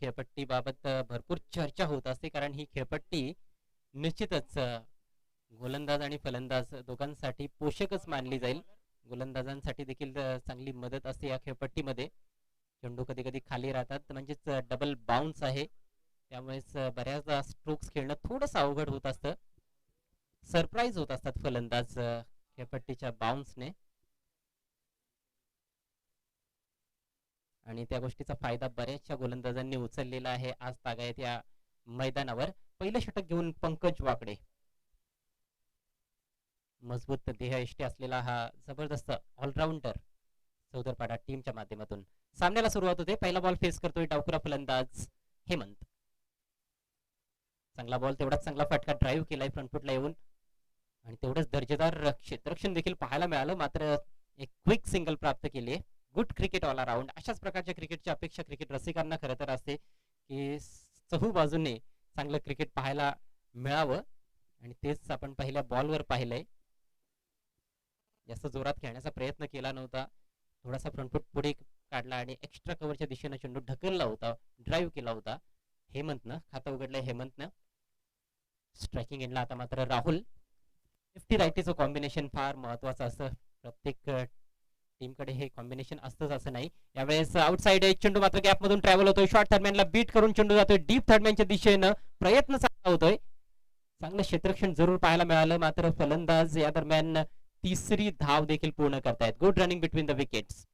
खेळपट्टी बाबत भरपूर चर्चा होत असते, कारण ही खेळपट्टी निश्चितच गोलंदाज आणि फलंदाज दोघांसाठी पोषकच मानली जाईल. गोलंदाजांसाठी देखील चांगली मदत असते या खेळपट्टीमध्ये. चेंडू कधी कधी खाली राहतात, म्हणजेच डबल बाउन्स आहे, त्यामुळेच बऱ्याचदा स्ट्रोक्स खेळणं थोडंसं अवघड होत असतं. सरप्राईज होत असतात फलंदाज खेळपट्टीच्या बाउन्सने, आणि त्या गोष्टीचा फायदा बऱ्याचशा गोलंदाजांनी उचललेला आहे आज तागायत या मैदानावर. पहिलं षटक घेऊन पंकज वाकडे, मजबूत देहयष्टी असलेला हा जबरदस्त ऑलराऊंडर चौदरपाडा टीमच्या माध्यमातून सामन्याला सुरुवात होते. पहिला बॉल फेस करतोय डावखुरा फलंदाज हेमंत. चांगला बॉल, तेवढाच चांगला फटका ड्राईव्ह केलाय फ्रंटफुटला येऊन, आणि तेवढंच दर्जेदार क्षेत्ररक्षण देखील पाहायला मिळालं. मात्र एक क्विक सिंगल प्राप्त केली. Good cricket all around. अशाच प्रकारच्या क्रिकेटची अपेक्षा क्रिकेट रसिकांना खरं तर असते की चहू बाजूने चांगलं क्रिकेट पाहायला मिळावं, आणि तेच आपण पहिल्या बॉलवर पाहिलंय. जास्त जोरात खेळण्याचा प्रयत्न केला नव्हता, थोडासा फ्रंटफुट पुढे काढला आणि एक्स्ट्रा कव्हरच्या दिशेने चेंडू ढकलला होता, ड्राईव्ह केला होता हेमंतनं. खातं उघडलंय हेमंतनं. स्ट्रायकिंग एंडला आता मात्र राहुल. लेफ्टी रायटीचं कॉम्बिनेशन फार महत्वाचं असतं, प्रत्येक टीमकडे हे कॉम्बिनेशन असतंच असं नाही. यावेळेस आउटसाइड चेंडू मात्र गॅप मधून ट्रॅव्हल होतोय, शॉर्ट थर्डमॅनला बीट करून चेंडू जातोय डीप थर्डमॅनच्या दिशेनं. प्रयत्न चांगला होतोय, चांगलं क्षेत्ररक्षण जरूर पाहायला मिळालं. मात्र फलंदाज या दरम्यान तिसरी धाव देखील पूर्ण करतायत. Good running between the wickets.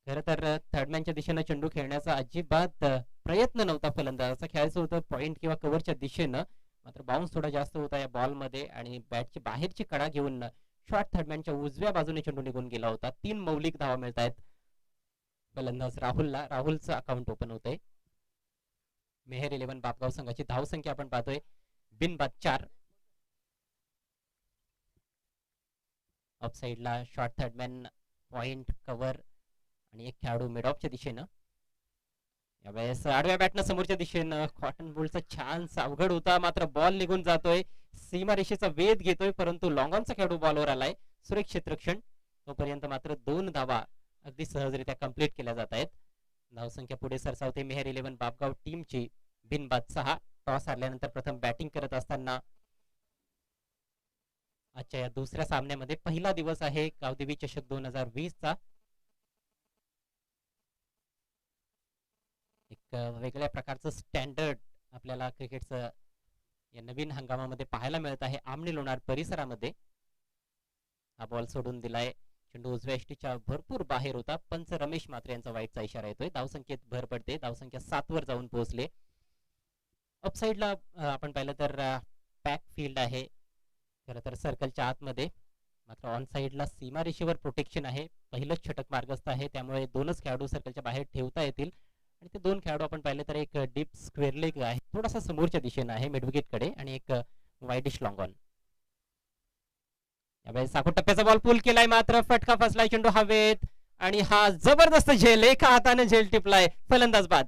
खरं तर थर्डमॅनच्या दिशेनं चेंडू खेळण्याचा अजिबात प्रयत्न नव्हता फलंदाजाचा, खेळायचं होतं पॉइंट किंवा कव्हरच्या दिशेनं. मात्र बाउन्स थोडा जास्त होता या बॉलमध्ये, आणि बॅटची बाहेरची कडा घेऊन शॉर्ट थर्डमॅनच्या उजव्या बाजूने चेंडू निघून गेला होता. 3 मौलिक धावा मिळत आहेत फलंदाज राहुलला. राहुलचं अकाउंट ओपन होतंय. मेहर 11 बापगाव संघाची धाव संख्या आपण पाहतोय बिनबाद 4. ऑफसाइडला शॉर्ट थर्डमॅन, पॉइंट, कव्हर आणि एक खेळाडू मिड ऑफच्या दिशेनं. यावेळेस आडव्या बॅटनं समोरच्या दिशेनं कॉटन बोल्टचा छान अवघड होता, मात्र बॉल निघून जातोय, सीमारेषेचा वेध घेतोय, परंतु लॉंग ऑनचा खेळाडू बॉलवर आलाय. सुरेख क्षेत्ररक्षण. तोपर्यंत मात्र 2 धावा अगदी सहजरित्या कंप्लीट केल्या जात आहेत. धावसंख्या पुढे सरसावते मेहर 11 बापगाव टीमची बिनबाद 6. टॉस हारल्यानंतर प्रथम बॅटिंग करत असताना आजच्या या दुसऱ्या सामन्यामध्ये पहिला दिवस आहे गावदेवी चषक 2020 चा. एक वेगळ्या प्रकारचं स्टँडर्ड आपल्याला क्रिकेटचं या नवीन हंगामामध्ये पाहायला मिळत आहे आमणी लोणार परिसरामध्ये. हा बॉल सोडून दिलाय, चेंडू उजव्या एष्टीच्या भरपूर बाहेर होता. पंच रमेश मात्रे यांचा वाईटचा इशारा येतोय. धावसंख्येत भर पडते, धावसंख्या 7 वर जाऊन पोहोचले. अपसाइडला आपण पाहिलं तर पॅक फील्ड आहे खरं तर सर्कलच्या आतमध्ये, मात्र ऑन साइडला सीमारेषेवर प्रोटेक्शन आहे. पहिलंच षटक मार्गस्थ आहे, त्यामुळे 2च खेळाडू सर्कलच्या बाहेर ठेवता येतील, आणि ते 2 खेळाडू आपण पाहिले तर एक डीप स्क्वेअर लेग आहे, थोडासा समोरच्या दिशेने आहे मिडविकेट कडे, आणि एक वाईडिश लॉंग ऑन. यावेळेस साखो टप्प्याचा बॉल पुल केलाय, मात्र फटका फसलाय, चेंडू हवेत, आणि हा जबरदस्त झेल, एका हाताने झेल टिपलाय, फलंदाज बाद.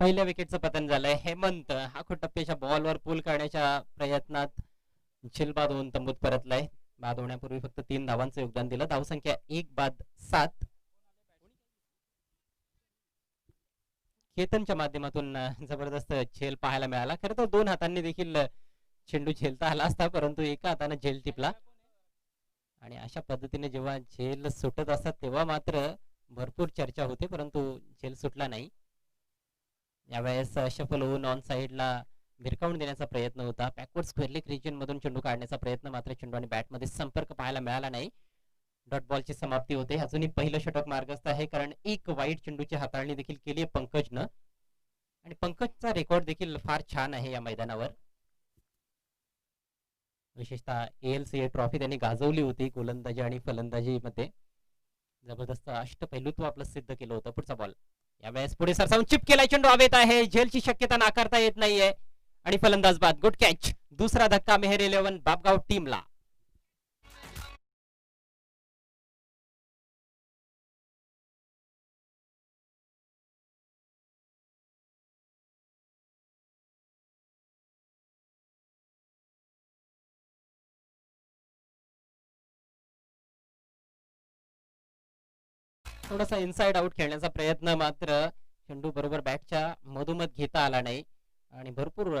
पहिल्या विकेटचं पतन झालंय. हेमंत हा टप्प्याच्या बॉलवर पूल करण्याच्या प्रयत्नात झेल बाद होऊन तंबूत परतलाय. बाद होण्यापूर्वी फक्त 3 धावांचं योगदान दिलं. धावसंख्या 1 बाद 7. केतनच्या माध्यमातून जबरदस्त झेल पाहायला मिळाला. खरं तर 2 हातांनी देखील चेंडू झेलता आला असता, परंतु एका हाताने झेल टिपला, आणि अशा पद्धतीने जेव्हा झेल सुटत असतात तेव्हा मात्र भरपूर चर्चा होते, परंतु झेल सुटला नाही. यावेळेस शफल होऊन ऑन साइडला भिरकावून देण्याचा प्रयत्न होता. बॅकवर्ड स्क्वेअर लेग रिजन मधून चेंडू काढण्याचा प्रयत्न, मात्र चेंडू आणि बॅटमध्ये संपर्क पाहायला मिळाला नाही. डॉट बॉलची समाप्ती होते. अजूनही पहिलं षटक मार्गस्थ आहे, कारण एक वाईट चेंडूची हाताळणी देखील केली आहे पंकजनं, आणि पंकजचा रेकॉर्ड देखील फार छान आहे या मैदानावर. विशेषतः ALCA ट्रॉफी त्यांनी गाजवली होती गोलंदाजी आणि फलंदाजी मध्ये. जबरदस्त अष्टपैलुत्व आपलं सिद्ध केलं होतं. पुढचा बॉल यावेळेस पुढे सरसावून चिप केलाय, चेंडू हवेत आहे, झेलची शक्यता नाकारता येत नाहीये, आणि फलंदाज बाद. Good catch. दुसरा धक्का मेहर 11 बापगाव टीमला. थोडासा इनसाइड आउट खेळण्याचा प्रयत्न, मात्र चेंडू बरोबर बॅटच्या मधोमध घेता आला नाही आणि भरपूर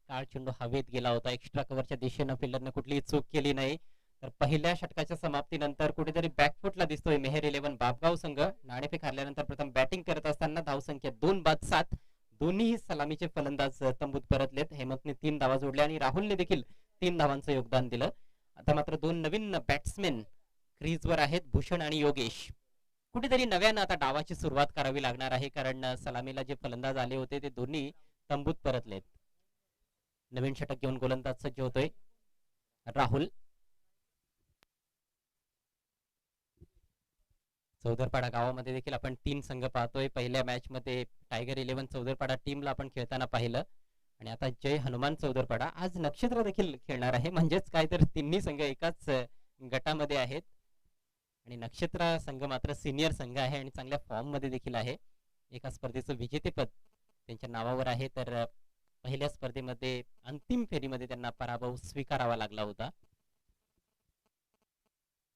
काळ चेंडू हवेत गेला होता. एक्स्ट्रा कव्हरच्या दिशेनं फिल्डरने कुठलीही चूक केली नाही. तर पहिल्या षटकाच्या समाप्तीनंतर कुठेतरी बॅकफुटला दिसतोय मेहर 11 बापगाव संघ. नाणेफेक हारल्यानंतर प्रथम बॅटिंग करत असताना धावसंख्या 2 बाद 7. दोन्ही सलामीचे फलंदाज तंबूत परतलेत. हेमंतने 3 धावा जोडल्या आणि राहुलने देखील 3 धावांचं योगदान दिलं. आता मात्र 2 नवीन बॅट्समॅन क्रीजवर आहेत, भूषण आणि योगेश. कुठेतरी नव्यानं आता डावाची सुरुवात करावी लागणार आहे, कारण सलामीला जे फलंदाज आले होते ते दोन्ही तंबूत परतलेत. नवीन षटक घेऊन गोलंदाज सज्ज होतोय राहुल. चौदरपाडा गावामध्ये देखील आपण 3 संघ पाहतोय. पहिल्या मॅच मध्ये टायगर 11 चौदरपाडा टीमला आपण खेळताना पाहिलं आणि आता जय हनुमान चौदरपाडा आज नक्षत्र देखील खेळणार आहे. म्हणजेच काय तर तिन्ही संघ एकाच गटामध्ये आहेत आणि नक्षत्र संघ मात्र सिनियर संघ आहे आणि चांगल्या फॉर्म मध्ये देखील आहे. एका स्पर्धेचं विजेतेपद त्यांच्या नावावर आहे, तर पहिल्या स्पर्धेमध्ये अंतिम फेरीमध्ये त्यांना पराभव स्वीकारावा लागला होता.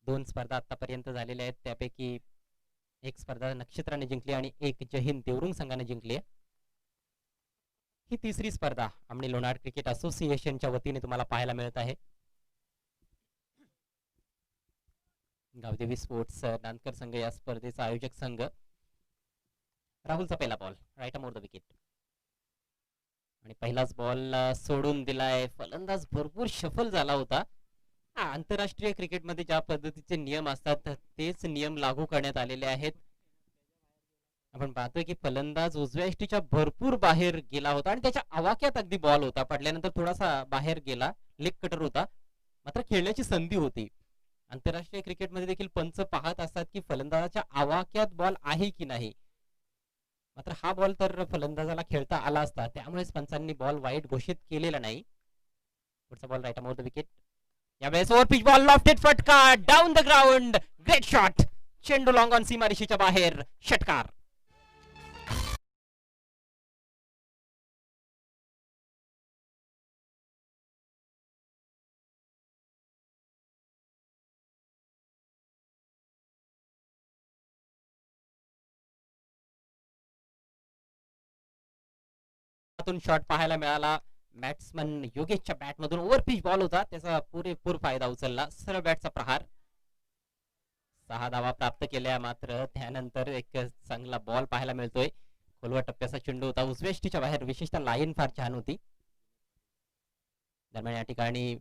2 स्पर्धा आतापर्यंत झालेल्या आहेत, त्यापैकी एक स्पर्धा नक्षत्राने जिंकली आणि एक जयहिंद देवरुंग संघाने जिंकली. ही तिसरी स्पर्धा आमने लोणार क्रिकेट असोसिएशनच्या वतीने तुम्हाला पाहायला मिळत आहे. गावदेवी स्पोर्ट्स नांदकर संघ या स्पर्धेचा आयोजक संघ. राहुलचा पहिला ball right more the wicket आणि पहिलाच बॉल सोडून दिलाय. फलंदाज भरपूर शफल झाला होता. आंतरराष्ट्रीय क्रिकेटमध्ये ज्या पद्धतीचे नियम असतात तेच नियम लागू करण्यात आलेले आहेत. आपण पाहतोय की फलंदाज उजव्या यष्टीच्या भरपूर बाहेर गेला होता आणि त्याच्या आवाक्यात अगदी बॉल होता. पडल्यानंतर थोडासा बाहेर गेला, लेग कटर होता, मात्र खेळण्याची संधी होती. आंतरराष्ट्रीय क्रिकेटमध्ये देखील पंच पाहत असतात की फलंदाजाच्या आवाक्यात बॉल आहे की नाही. मात्र हा बॉल तर फलंदाजाला खेळता आला असता, त्यामुळेच पंचांनी बॉल वाईट घोषित केलेला नाही. पुढचा ball right more the wicket. यावेळेस ओव्हर पिच बॉल लॉफ्टेड फटका down the ground. Great shot. चेंडू लॉंग ऑन सीमारेषेच्या बाहेर. षटकार. शॉट पाहायला मिळाला. बॅट्समन योगेशच्या बॅट मधून ओव्हर पिच बॉल होता, त्याचा पुरेपूर फायदा उचलला. सरळ बॅटचा प्रहार. 6 धावा प्राप्त केल्या, मात्र त्यानंतर एक चांगला बॉल पाहायला मिळतोय. खोलवर टप्प्याचा चेंडू होता, उजव्या बाहेर. विशेषतः लाईन फार छान होती. दरम्यान या ठिकाणी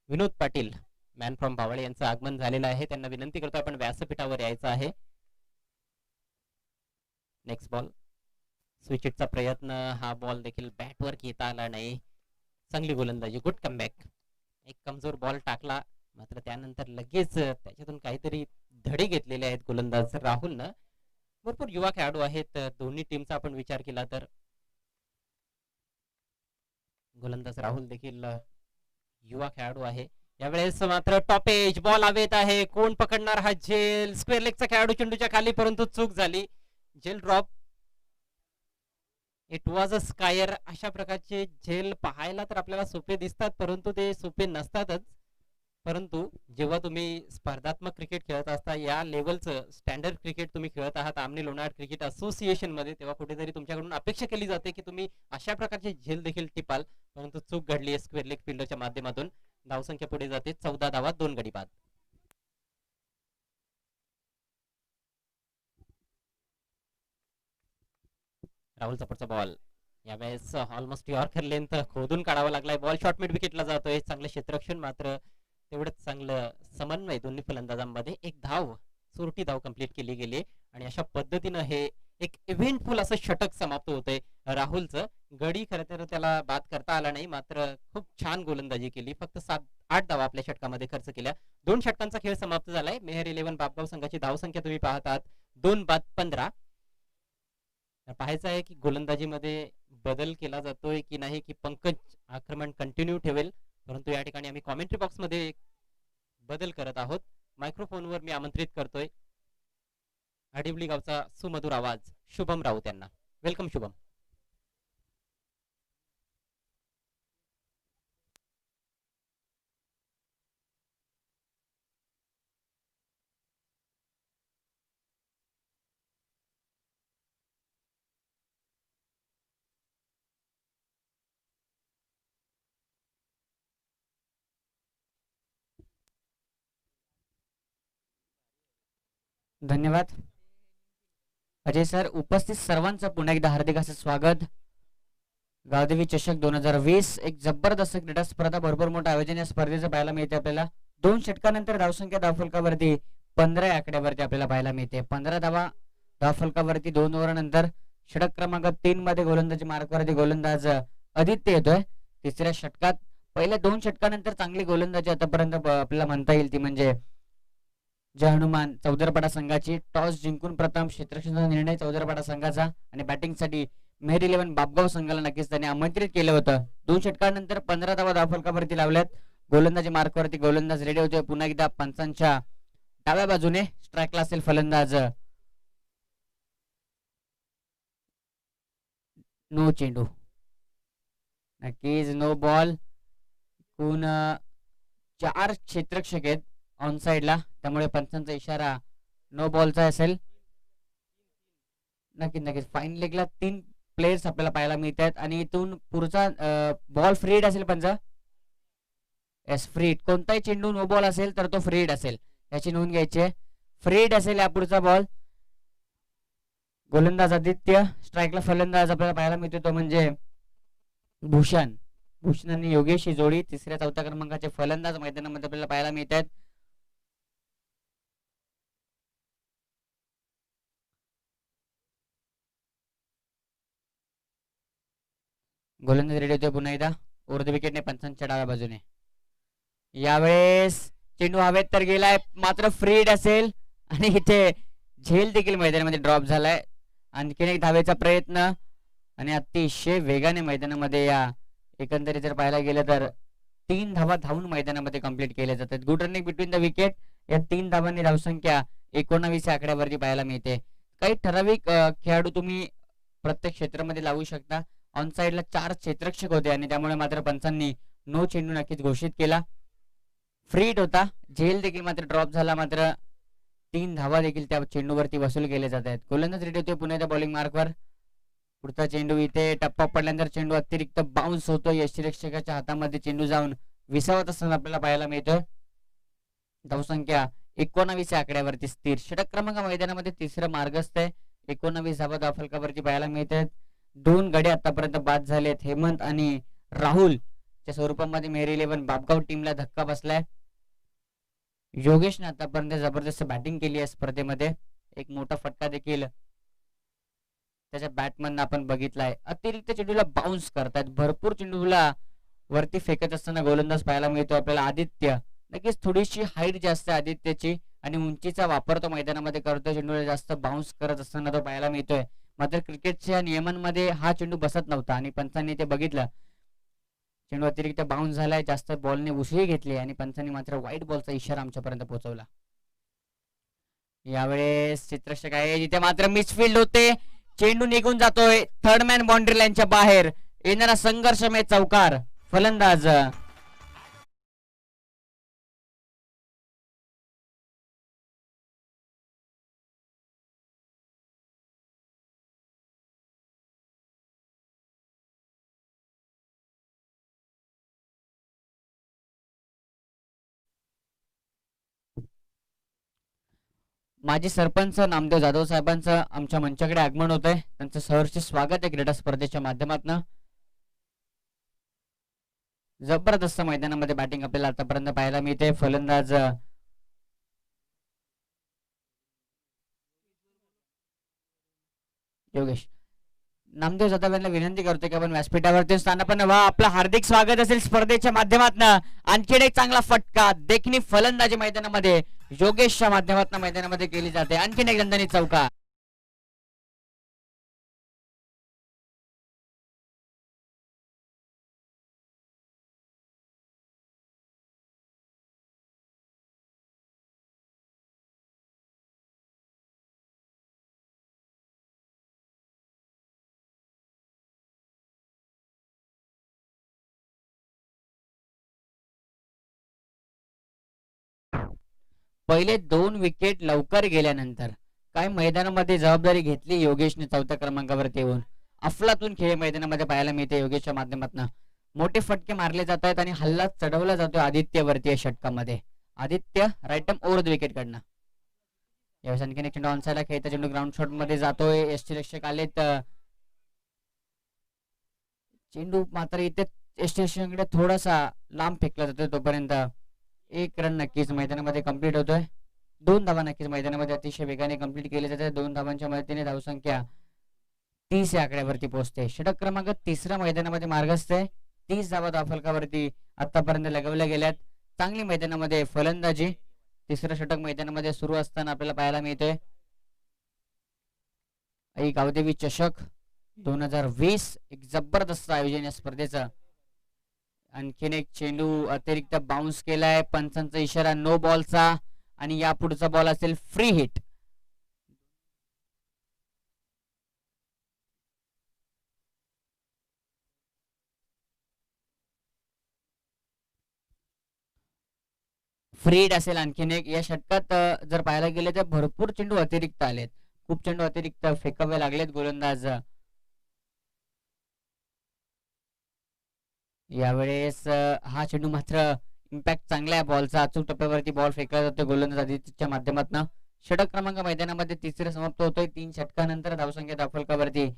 विनोद पाटील मॅन फ्रॉम बावळे यांचं आगमन झालेलं आहे. त्यांना विनंती करतो आपण व्यासपीठावर यायचं आहे. Next ball. स्विचिटचा प्रयत्न, हा बॉल देखील बॅटवर घेता आला नाही. चांगली गोलंदाजी, गुड कमबॅक. एक कमजोर बॉल टाकला, मात्र त्यानंतर लगेच त्याच्यातून काहीतरी धडे घेतलेले आहेत गोलंदाज राहुलनं. भरपूर युवा खेळाडू आहेत दोन्ही टीमचा आपण विचार केला तर. गोलंदाज राहुल देखील युवा खेळाडू आहे. यावेळेस मात्र टॉपेज बॉल हवेत आहे. कोण पकडणार हा झेल? स्क्वेअर लेगचा खेळाडू चेंडूच्या खाली, परंतु चूक झाली. झेल drop. It was a square. अशा प्रकारचे झेल पाहायला तर आपल्याला सोपे दिसतात, परंतु ते सोपे नसतातच. परंतु जेव्हा तुम्ही स्पर्धात्मक क्रिकेट खेळत असता, या लेवलचं स्टँडर्ड क्रिकेट तुम्ही खेळत आहात आमने लोणार क्रिकेट असोसिएशन मध्ये, तेव्हा कुठेतरी तुमच्याकडून अपेक्षा केली जाते की तुम्ही अशा प्रकारचे झेल देखील टिपाल. परंतु चूक घडली आहे स्क्वेअर लेग फिल्डरच्या माध्यमातून. धावसंख्या पुढे जाते 14 धावा 2 गडी बाद. राहुलचा पुढचा बॉल. यावेळेस ऑलमोस्ट यॉर्कर लेंथ खोदून काढावा लागलाय. बॉल शॉर्ट मिड विकेटला जातोय. चांगलं क्षेत्ररक्षण, मात्र तेवढंच चांगलं समन्वय दोन्ही फलंदाजांमध्ये. एक धाव, चोरटी धाव कंप्लीट केली गेली आणि अशा पद्धतीनं हे एक इव्हेंटफुल असं षटक समाप्त होतंय राहुलचं. गडी खरं तर त्याला बाद करता आला नाही, मात्र खूप छान गोलंदाजी केली. फक्त 7-8 धावा आपल्या षटकामध्ये खर्च केल्या. 2 षटकांचा खेळ समाप्त झालाय. मेहर 11 बापगाव संघाची धावसंख्या तुम्ही पाहतात 2 बाद 15. पाहायचं आहे की गोलंदाजीमध्ये बदल केला जातोय की नाही, की पंकज आक्रमण कंटिन्यू ठेवेल. परंतु या ठिकाणी आम्ही कॉमेंट्री बॉक्स मध्ये बदल करत आहोत. मायक्रोफोनवर मी आमंत्रित करतोय आडिवली गावचा सुमधुर आवाज शुभम राऊत यांना. वेलकम शुभम. धन्यवाद अजय सर. उपस्थित सर्वांचं पुन्हा एकदा हार्दिक असं स्वागत. गावदेवी चषक 2020 एक जबरदस्त क्रीडा स्पर्धा, भरपूर मोठं आयोजन या स्पर्धेचं पाहायला मिळते आपल्याला. 2 षटकानंतर धावसंख्या धावफलकावरती 15 आकड्यावरती आपल्याला पाहायला मिळते. 15 धावा धावफलकावरती 2 ओव्हरनंतर षटक क्रमांक 3 मध्ये गोलंदाजी मार्कवरती गोलंदाज आदित्य येतोय. तिसऱ्या षटकात पहिल्या 2 षटकानंतर चांगली गोलंदाजी आतापर्यंत आपल्याला म्हणता येईल ती म्हणजे जय हनुमान चौदरपाडा संघाची. टॉस जिंकून प्रथम क्षेत्ररक्षणाचा निर्णय चौदरपाडा संघाचा आणि बॅटिंगसाठी मेहर 11 बापगाव संघाला नक्कीच त्यांनी आमंत्रित केलं होतं. 2 षटकानंतर 15 धावा धावफलकावरती लावल्यात. गोलंदाजी मार्कवरती गोलंदाज रेडी होतोय. पुन्हा एकदा पंचांच्या डाव्या बाजूने स्ट्राईकला असेल फलंदाज. नो चेंडू, नक्कीच नो बॉल. एकूण 4 क्षेत्ररक्षक आहेत ऑन साइडला, त्यामुळे पंचांचा इशारा नो बॉलचा असेल. नक्कीच फाईन लेगला 3 प्लेयर्स आपल्याला पाहायला मिळतात आणि इथून पुढचा बॉल फ्रीड असेल पंच. एस फ्रीड, कोणताही चेंडू नो बॉल असेल तर तो फ्रीड असेल, याची नोंद घ्यायची आहे. फ्रीड असेल या पुढचा बॉल. गोलंदाज आदित्य, स्ट्राईकला फलंदाज आपल्याला पाहायला मिळतो तो म्हणजे भूषण. भूषण आणि योगेश ही जोडी 3ऱ्या-4थ्या क्रमांकाचे फलंदाज मैदानामध्ये आपल्याला पाहायला मिळतात. गोलंदाज रेडी होते पुन्हा एकदा. उर्ध विकेटने पंचांच्या डाव्या बाजूने. यावेळेस चेंडू हवेत तर गेलाय, मात्र फ्रीड असेल आणि इथे झेल देखील मैदानामध्ये ड्रॉप झालाय. आणखीन एक धावेचा प्रयत्न आणि अतिशय वेगाने मैदानामध्ये या एकंदरीत जर पाहायला गेलं तर 3 धावा धावून मैदानामध्ये कंप्लीट केले जातात. Good running between the wicket. या 3 धावांनी धावसंख्या 19 आकड्यावरती पाहायला मिळते. काही ठराविक खेळाडू तुम्ही प्रत्येक क्षेत्रामध्ये लावू शकता. ऑन साइडला 4 क्षेत्ररक्षक होते आणि त्यामुळे मात्र पंचांनी नो चेंडू नक्कीच घोषित केला. फ्रीड होता, झेल देखील मात्र ड्रॉप झाला, मात्र 3 धावा देखील त्या चेंडूवरती वसूल केले जात आहेत. गोलंदाज रेडी होते पुन्हा एकदा बॉलिंग मार्कवर. पुढचा चेंडू इथे टप्पा पडल्यानंतर चेंडू अतिरिक्त बाउन्स होतो. यष्टिरक्षकाच्या हातामध्ये चेंडू जाऊन विसावत असताना आपल्याला पाहायला मिळतोय. धावसंख्या 19 आकड्यावरती स्थिर. षटक क्रमांक मैदानामध्ये 3रं मार्गस्थ आहे. 19 धावा धावफलकावरती पाहायला मिळतात. 2 गडे आतापर्यंत बाद झालेत. हेमंत आणि राहुल च्या स्वरूपामध्ये मेहर 11 बापगाव टीमला धक्का बसलाय. योगेशने आतापर्यंत जबरदस्त बॅटिंग केली आहे स्पर्धेमध्ये. एक मोठा फटका देखील त्याच्या बॅटमन आपण बघितलाय. अतिरिक्त चेंडूला बाउन्स करतात, भरपूर चेंडूला वरती फेकत असताना गोलंदाज पाहायला मिळतो आपल्याला आदित्य. नक्कीच थोडीशी हाईट जास्त आहे आदित्यची आणि उंचीचा वापर तो मैदानामध्ये करतोय. चेंडूला जास्त बाउन्स करत असताना तो पाहायला मिळतोय. मात्र क्रिकेटच्या नियमांमध्ये हा चेंडू बसत नव्हता आणि पंचांनी ते बघितलं. चेंडू अतिरिक्त बाउन्स झालाय, जास्त बॉलने उसळी घेतली आणि पंचांनी मात्र वाईट बॉलचा इशारा आमच्यापर्यंत पोहोचवला. यावेळेस चित्ररक्षक आहे जिथे मात्र मिसफील्ड होते. चेंडू निघून जातोय 3rd मॅन बाउंड्री लाईनच्या बाहेर. येणारा संघर्षमय चौकार. फलंदाज माजी सरपंच नामदेव जाधव साहेबांचं आमच्या मंचाकडे आगमन होत आहे. त्यांचं सहर्ष स्वागत आहे क्रीडा स्पर्धेच्या माध्यमातून. जबरदस्त मैदानामध्ये बॅटिंग आपल्याला आतापर्यंत पाहायला मिळते. फलंदाज योगेश. नामदेव जाधव यांना विनंती करतोय की आपण व्यासपीठावरती स्थानापन्न व्हा. आपलं हार्दिक स्वागत असेल स्पर्धेच्या माध्यमातून. आणखी एक चांगला फटका देखणी फलंदाजी मैदानामध्ये योगेशच्या माध्यमातून मैदानामध्ये केली जाते. आणखीन एक दणदणीत चौका. पहिले 2 विकेट लवकर गेल्यानंतर काय मैदानामध्ये जबाबदारी घेतली योगेशने 4थ्या क्रमांकावरती येऊन. अफलातून खेळ मैदानामध्ये पाहायला मिळते योगेशच्या माध्यमातून. मोठे फटके मारले जात आहेत आणि हल्ला चढवला जातोय आदित्यवरती या षटकामध्ये. Aditya right arm over the wicket कडनं. यावेळेस आणखीन एक चेंडू ऑनसाईडला खेळता चेंडू ग्राउंड शॉट मध्ये जातोय. यष्टीरक्षक आलेत. चेंडू मात्र इथे यष्टीरक्षकांकडे थोडासा लांब फेकला जातोय. तोपर्यंत एक रन नक्कीच मैदानामध्ये कंप्लीट होतोय. 2 धावा नक्कीच मैदानामध्ये अतिशय वेगाने कंप्लीट केले जाते. 2 धावांच्या मदतीने धावसंख्या 30 या आकड्यावरती पोहोचते. षटक क्रमांक 3 मैदानामध्ये मार्गस्थ आहे. 30 धावा धावफलकावरती आतापर्यंत लगवल्या गेल्यात. चांगली मैदानामध्ये फलंदाजी. तिसरं षटक मैदानामध्ये सुरू असताना आपल्याला पाहायला मिळतोय. आई गावदेवी चषक 2020 एक जबरदस्त आयोजन या स्पर्धेचं. आणखीन एक चेंडू अतिरिक्त बाउन्स केलाय. पंचांचा इशारा नो बॉलचा आणि या पुढचा बॉल असेल फ्री हिट. फ्री हिट असेल आणखीन एक. या षटकात जर पाहायला गेले तर भरपूर चेंडू अतिरिक्त आलेत. खूप चेंडू अतिरिक्त फेकावे लागलेत गोलंदाज. यावेळेस हा चेंडू मात्र इम्पॅक्ट चांगला आहे बॉलचा. अचूक टप्प्यावरती बॉल फेकला जातो गोलंदाज आदित्यच्या माध्यमातून. षटक क्रमांक मैदानामध्ये तिसरे समाप्त होतोय. 3 षटकानंतर धावसंख्या धावफलकावरती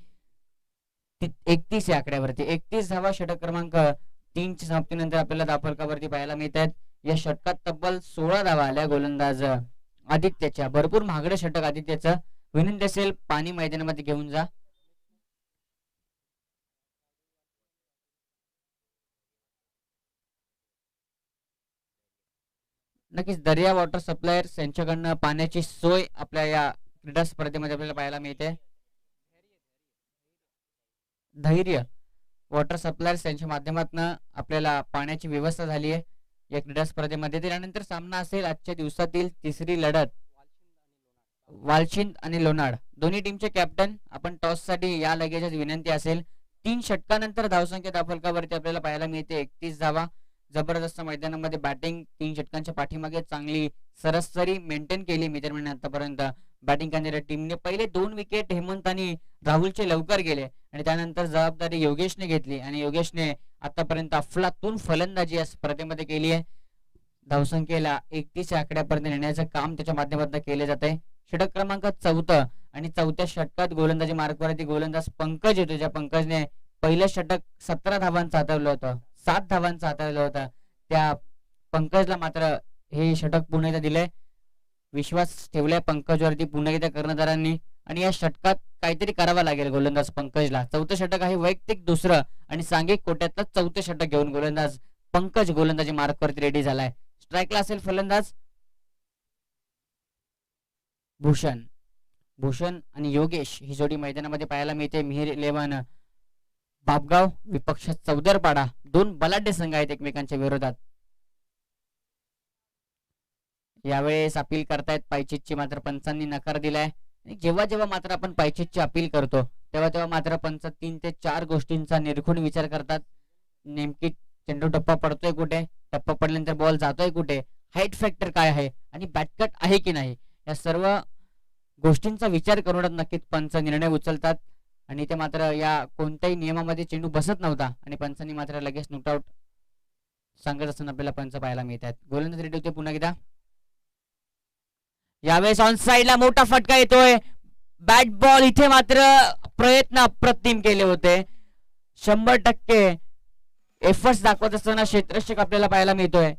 31 या आकड्यावरती 31 धावा षटक क्रमांक 3 च्या समाप्तीनंतर आपल्याला धावफलकावरती पाहायला मिळत आहेत. या षटकात तब्बल 16 धावा आल्या गोलंदाज आदित्यच्या. भरपूर महागडे षटक आदित्यचं. विनंती असेल पाणी मैदानामध्ये घेऊन जा. नक्कीच दर्या वॉटर सप्लायर्स यांच्याकडनं पाण्याची सोय आपल्या या क्रीडा स्पर्धेमध्ये आपल्याला पाहायला मिळते. धैर्य वॉटर सप्लायर्स यांच्या माध्यमातून आपल्याला पाण्याची व्यवस्था झाली आहे या क्रीडा स्पर्धेमध्ये. त्यानंतर सामना असेल आजच्या दिवसातील तिसरी लढत वालशिंद आणि लोणाड दोन्ही टीमचे कॅप्टन. आपण टॉस साठी या लगेचच विनंती असेल. 3 षटकानंतर धावसंख्या धावफलकावरती आपल्याला पाहायला मिळते 31 धावा. जबरदस्त मैदानामध्ये बॅटिंग 3 षटकांच्या पाठीमागे चांगली सरसरी मेंटेन केली मित्रांनो आतापर्यंत बॅटिंग करणाऱ्या टीमने. पहिले 2 विकेट हेमंत आणि राहुलचे लवकर गेले आणि त्यानंतर जबाबदारी योगेशने घेतली आणि योगेशने आतापर्यंत अफलातून फलंदाजी या स्पर्धेमध्ये केली आहे. धावसंख्येला 31 आकड्यापर्यंत नेण्याचं काम त्याच्या माध्यमातून केले जात आहे. षटक क्रमांक 4 आणि 4थ्या षटकात गोलंदाजी मार्गवरती गोलंदाज पंकज येतो. ज्या पंकजने पहिलं षटक 17 धावांचं हाताळलं होतं, 7 धावांचं हाताळलं होतं. त्या पंकजला मात्र हे षटक पुन्हा एकदा दिलंय. विश्वास ठेवलाय पंकजवरती पुन्हा एकदा कर्णधारांनी आणि या षटकात काहीतरी करावं लागेल गोलंदाज पंकजला. 4थं षटक आहे वैयक्तिक 2रं आणि सांघिक कोट्यातलं 4थं षटक घेऊन गोलंदाज पंकज गोलंदाजी मार्गवरती रेडी झालाय. स्ट्राईकला असेल फलंदाज भूषण आणि योगेश ही जोडी मैदानामध्ये पाहायला मिळते. मिहिर 11 बापगाव विपक्ष चौदरपाडा. 2 बलाढ्य संघ आहेत एकमेकांच्या विरोधात. यावेळेस अपील करतायत पायचीतची मात्र पंचांनी नकार दिलाय. जेव्हा जेव्हा मात्र आपण पायचीतची अपील करतो तेव्हा तेव्हा मात्र पंच 3 ते 4 गोष्टींचा निरखून विचार करतात. नेमकी चेंडू टप्पा पडतोय कुठे, टप्पा पडल्यानंतर बॉल जातोय कुठे, हाईट फॅक्टर काय आहे आणि बॅटकट आहे की नाही, या सर्व गोष्टींचा विचार करूनच नक्कीच पंच निर्णय उचलतात. आणि ते मात्र या कोणत्याही नियमामध्ये चेंडू बसत नव्हता आणि पंचांनी मात्र लगेच नॉकआउट सांगत असताना आपल्याला पंच पाहायला मिळतात. गोलंदाज रेडी होते पुन्हा एकदा. यावेळेस ऑन साइडला मोठा फटका येतोय. बॅट बॉल इथे मात्र प्रयत्न अप्रतिम केले होते. 100% एफर्ट्स दाखवत असताना क्षेत्ररक्षक आपल्याला पाहायला मिळतोय.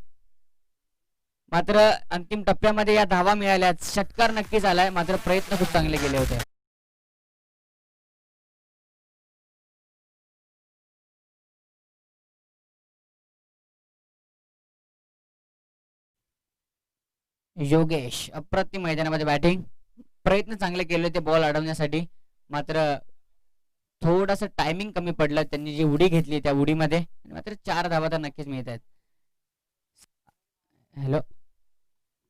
मात्र अंतिम टप्प्यामध्ये या धावा मिळाल्या. षटकार नक्कीच आलाय मात्र प्रयत्न खूप चांगले केले होते. योगेश अप्रतिम मैदानामध्ये बॅटिंग. प्रयत्न चांगले केले होते बॉल अडवण्यासाठी मात्र थोडस टायमिंग कमी पडलं. त्यांनी जी उडी घेतली त्या उडीमध्ये मात्र 4 धावा तर नक्कीच मिळत आहेत. हॅलो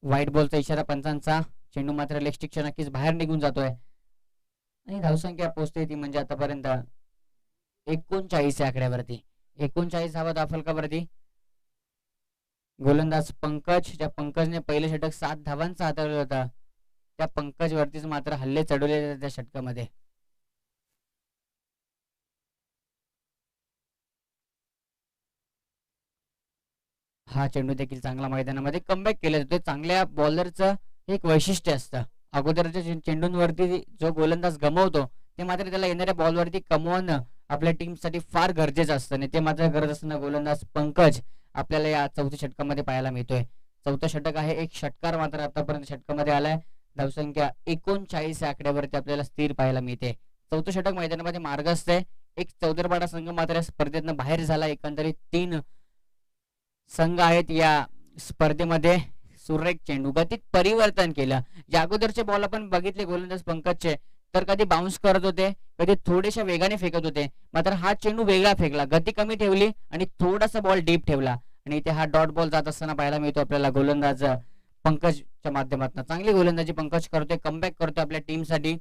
व्हाईट बॉलचा इशारा पंचांचा. चेंडू मात्र लेग स्टिकच्या नक्कीच बाहेर निघून जातोय आणि धावसंख्या पोहोचते ती म्हणजे आतापर्यंत 39 या आकड्यावरती. 39 धावा धावफलकावरती. गोलंदाज पंकज, ज्या पंकजने पहिले षटक 7 धावांचा हाताळलं होता त्या पंकज वरतीच मात्र हल्ले चढवले त्या षटकामध्ये. हा चेंडू देखील चांगला मैदानामध्ये कमबॅक केले जाते. चांगल्या बॉलरचं एक वैशिष्ट्य असतं अगोदरच्या चेंडूंवरती जो गोलंदाज गमवतो ते मात्र त्याला येणाऱ्या बॉलवरती कमवणं आपल्या टीमसाठी फार गरजेचं असतं आणि ते मात्र करत असताना गोलंदाज पंकज आपल्याला या चौथ्या षटकामध्ये पाहायला मिळतोय. चौथं षटक आहे, एक षटकार मात्र आतापर्यंत षटकामध्ये आलाय. धावसंख्या 39 या आकड्यावरती आपल्याला स्थिर पाहायला मिळते. चौथं षटक मैदानामध्ये मार्गस्थ आहे. एक चौदरपाडा संघ मात्र या स्पर्धेतनं बाहेर झाला. एकंदरीत 3 संघ आहेत या स्पर्धेमध्ये. सुरेख चेंडू गतीत परिवर्तन केलं. या अगोदरचे बॉल आपण बघितले गोलंदाज पंकजचे तर कधी बाउन्स करत होते, कधी थोडेशा वेगाने फेकत होते, मात्र हा चेंडू वेगळा फेकला, गती कमी ठेवली आणि थोडासा बॉल डीप ठेवला आणि इथे हा डॉट बॉल जात असताना पाहायला मिळतो आपल्याला गोलंदाज पंकजच्या माध्यमातून. चांगली गोलंदाजी पंकज करतोय, कमबॅक करतोय आपल्या टीमसाठी.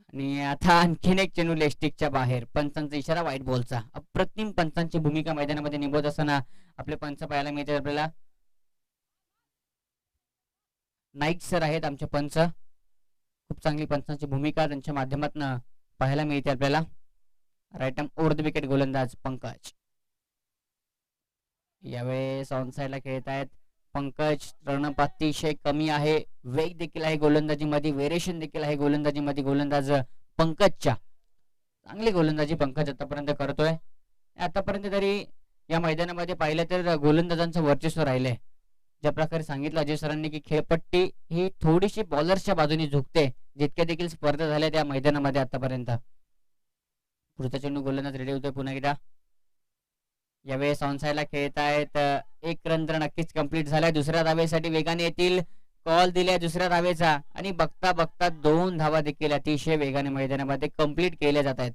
आणि आता आणखीन एक चेंडू लेस्टिकच्या बाहेर, पंचांचा इशारा व्हाईट बॉलचा. अप्रतिम पंचांची भूमिका मैदानामध्ये निभवत असताना आपले पंच पाहायला मिळते आपल्याला. नाईक सर आहेत आमचे पंच, खूप चांगली पंचांची भूमिका त्यांच्या माध्यमातून पाहायला मिळते आपल्याला. Right arm over the wicket गोलंदाज पंकज. यावेळेस ऑन साइडला खेळत आहेत पंकज. रनअप अतिशय कमी आहे, वेग देखील आहे गोलंदाजीमध्ये, वेरिएशन देखील आहे गोलंदाजीमध्ये गोलंदाज पंकजच्या. चांगली गोलंदाजी पंकज आतापर्यंत करतोय. आतापर्यंत तरी या मैदानामध्ये पाहिलं तर गोलंदाजांचं वर्चस्व राहिलंय. ज्या प्रकारे सांगितलं अजय सरांनी की खेळपट्टी ही थोडीशी बॉलर्सच्या बाजूने झुकते, जितक्या देखील स्पर्धा झाल्या त्या मैदानामध्ये आतापर्यंत. पुढचा चेंडू गोलंदाज रेडी होतोय पुन्हा एकदा. यावेळेस ऑन साइडला खेळत आहेत. एक रन तर नक्कीच कंप्लीट झालाय. दुसऱ्या धावेसाठी वेगाने येतील, कॉल दिलाय दुसऱ्या धावेचा आणि बघता बघता 2 धावा देखील अतिशय वेगाने मैदानामध्ये कंप्लीट केल्या जात आहेत.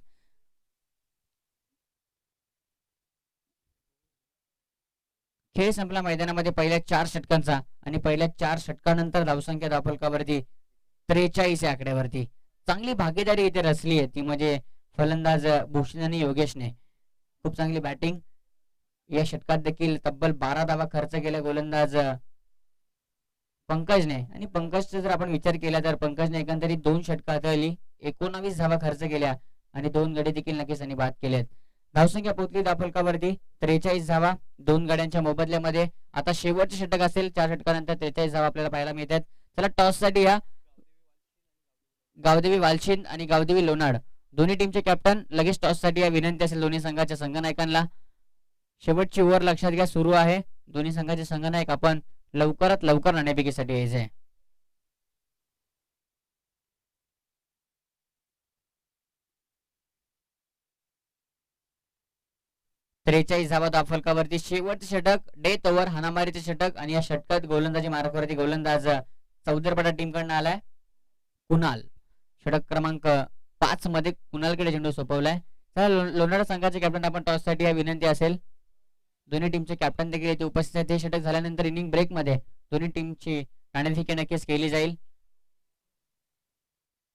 खेळ संपला मैदानामध्ये पहिल्या 4 षटकांचा आणि पहिल्या 4 षटकानंतर धावसंख्या धावफलकावरती 43 या आकड्यावरती. चांगली भागीदारी इथे रचली आहे, ती म्हणजे फलंदाज भूषण आणि योगेशने. खूप चांगली बॅटिंग या षटकात देखील. तब्बल 12 धावा खर्च केल्या गोलंदाज पंकजने आणि पंकजचा जर आपण विचार केला तर पंकजने एकंदरीत 2 षटकात 19 धावा खर्च केल्या आणि 2 गडी देखील नक्कीच त्यांनी बाद केलेत. धावसंख्या पोहोचली धावफलकावरती 43 धावा 2 गड्यांच्या मोबदल्यामध्ये. आता शेवटचे षटक असेल, 4 षटकानंतर 43 धावा आपल्याला पाहायला मिळतात. चला टॉस साठी या गावदेवी वालशिंद आणि गावदेवी लोणाड दोन्ही टीमचे कॅप्टन लगेच टॉस साठी या विनंती असेल दोन्ही संघाच्या संघनायकांना. शेवटची ओव्हर लक्षात घ्या सुरू आहे. दोन्ही संघाचे संघनायक आपण लवकरात लवकर नाणेफेकीसाठी यायचे. 43 धावा धावफलकावरती. शेवटचे षटक डेथ ओव्हर हाणामारीचे षटक आणि या षटकात गोलंदाजी मार्गावरती गोलंदाज चौदरपाडा टीम कडून आलाय कुणाल. षटक क्रमांक 5 मध्ये कुणालकडे चेंडू सोपवलाय. लोणावळा संघाचे कॅप्टन आपण टॉस साठी या विनंती असेल. दोन्ही टीमचे कॅप्टन देखील येथे उपस्थित आहेत. हे षटक झाल्यानंतर इनिंग ब्रेक मध्ये दोन्ही टीमची नाणेफेकी नक्कीच केली जाईल.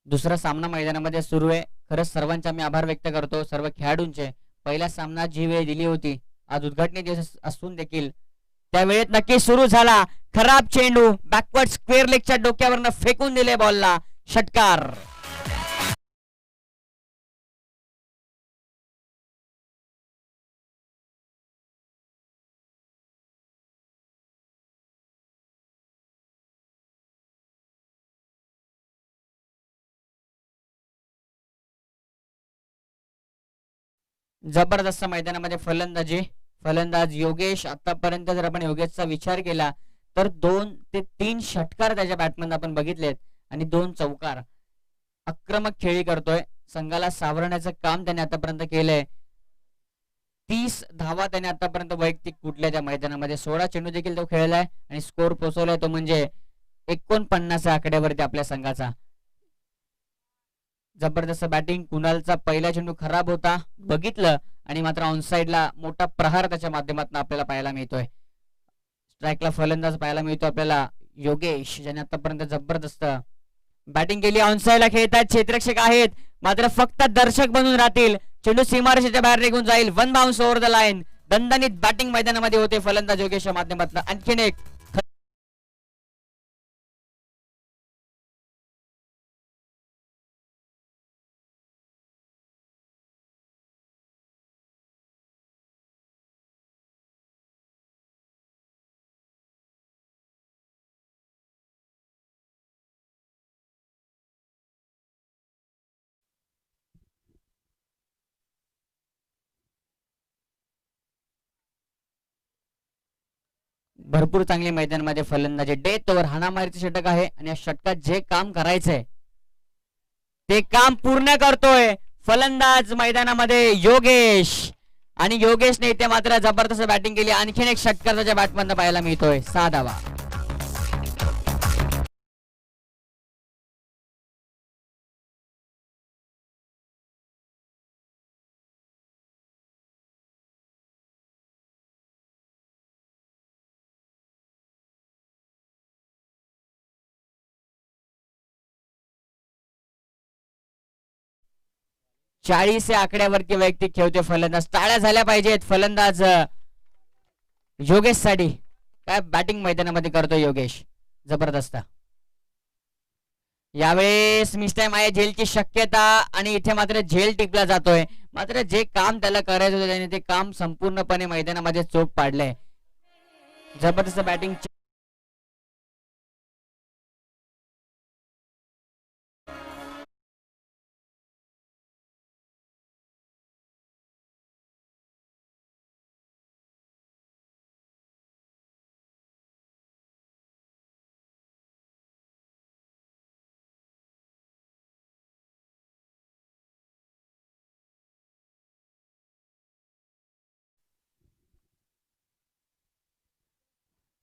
दुसरा सामना मैदानामध्ये सुरू आहे. खरंच सर्वांचे आम्ही आभार व्यक्त करतो सर्व खेळाडूंचे. पहिला सामना जी वेळ दिली होती, आज उद्घाटनी दिवस असून देखील त्या वेळेत नक्की सुरू झाला. खराब चेंडू बॅकवर्ड स्क्वेअर लेगच्या डोक्यावरनं फेकून दिले बॉलला. षटकार. जबरदस्त मैदानामध्ये फलंदाज योगेश. आतापर्यंत जर आपण योगेशचा विचार केला तर 2 ते 3 षटकार त्याच्या बॅटमन आपण बघितलेत आणि 2 चौकार. आक्रमक खेळी करतोय, संघाला सावरण्याचं काम त्याने आतापर्यंत केलंय. 30 धावा त्याने आतापर्यंत वैयक्तिक कुठल्या त्या मैदानामध्ये. 16 चेंडू देखील तो खेळलाय आणि स्कोर पोहोचवलाय तो म्हणजे 49 आकड्यावरती आपल्या संघाचा. जबरदस्त बॅटिंग. कुणालचा पहिला चेंडू खराब होता बघितलं आणि मात्र ऑनसाइडला मोठा प्रहार त्याच्या माध्यमातून आपल्याला पाहायला मिळतोय. स्ट्राईकला फलंदाज पाहायला मिळतो आपल्याला योगेश, ज्याने आतापर्यंत जबरदस्त बॅटिंग केली. ऑनसाइडला खेळतात, क्षेत्ररक्षक आहेत मात्र फक्त दर्शक बनून राहतील. चेंडू सीमारेषेच्या बाहेर निघून जाईल. 1 बाउन्स ओव्हर द लाईन. दणदणीत बॅटिंग मैदानामध्ये होते फलंदाज योगेशच्या माध्यमातून. आणखीन एक भरपूर चांगली मैदानामध्ये फलंदाजी, डेथ ओव्हर हाणामारीचे षटक आहे आणि या षटकात जे काम करायचंय ते काम पूर्ण करतोय फलंदाज मैदानामध्ये योगेश. आणि योगेशने इथे मात्र जबरदस्त बॅटिंग केली. आणखीन एक षटकार त्याच्या बॅटमधनं पाहायला मिळतोय. 6 धावा. चाळीस या आकड्यावरती वैयक्तिक खेळतोय फलंदाज. टाळ्या झाल्या पाहिजेत फलंदाज योगेश साठी. काय बॅटिंग मैदानामध्ये करतोय योगेश, जबरदस्त. यावेळेस मिस टाइम आहे, झेलची शक्यता आणि इथे मात्र झेल टिपला जातोय. मात्र जे काम त्याला करायचं होतं त्याने ते काम संपूर्णपणे मैदानामध्ये चोख पाडलंय. जबरदस्त बॅटिंग.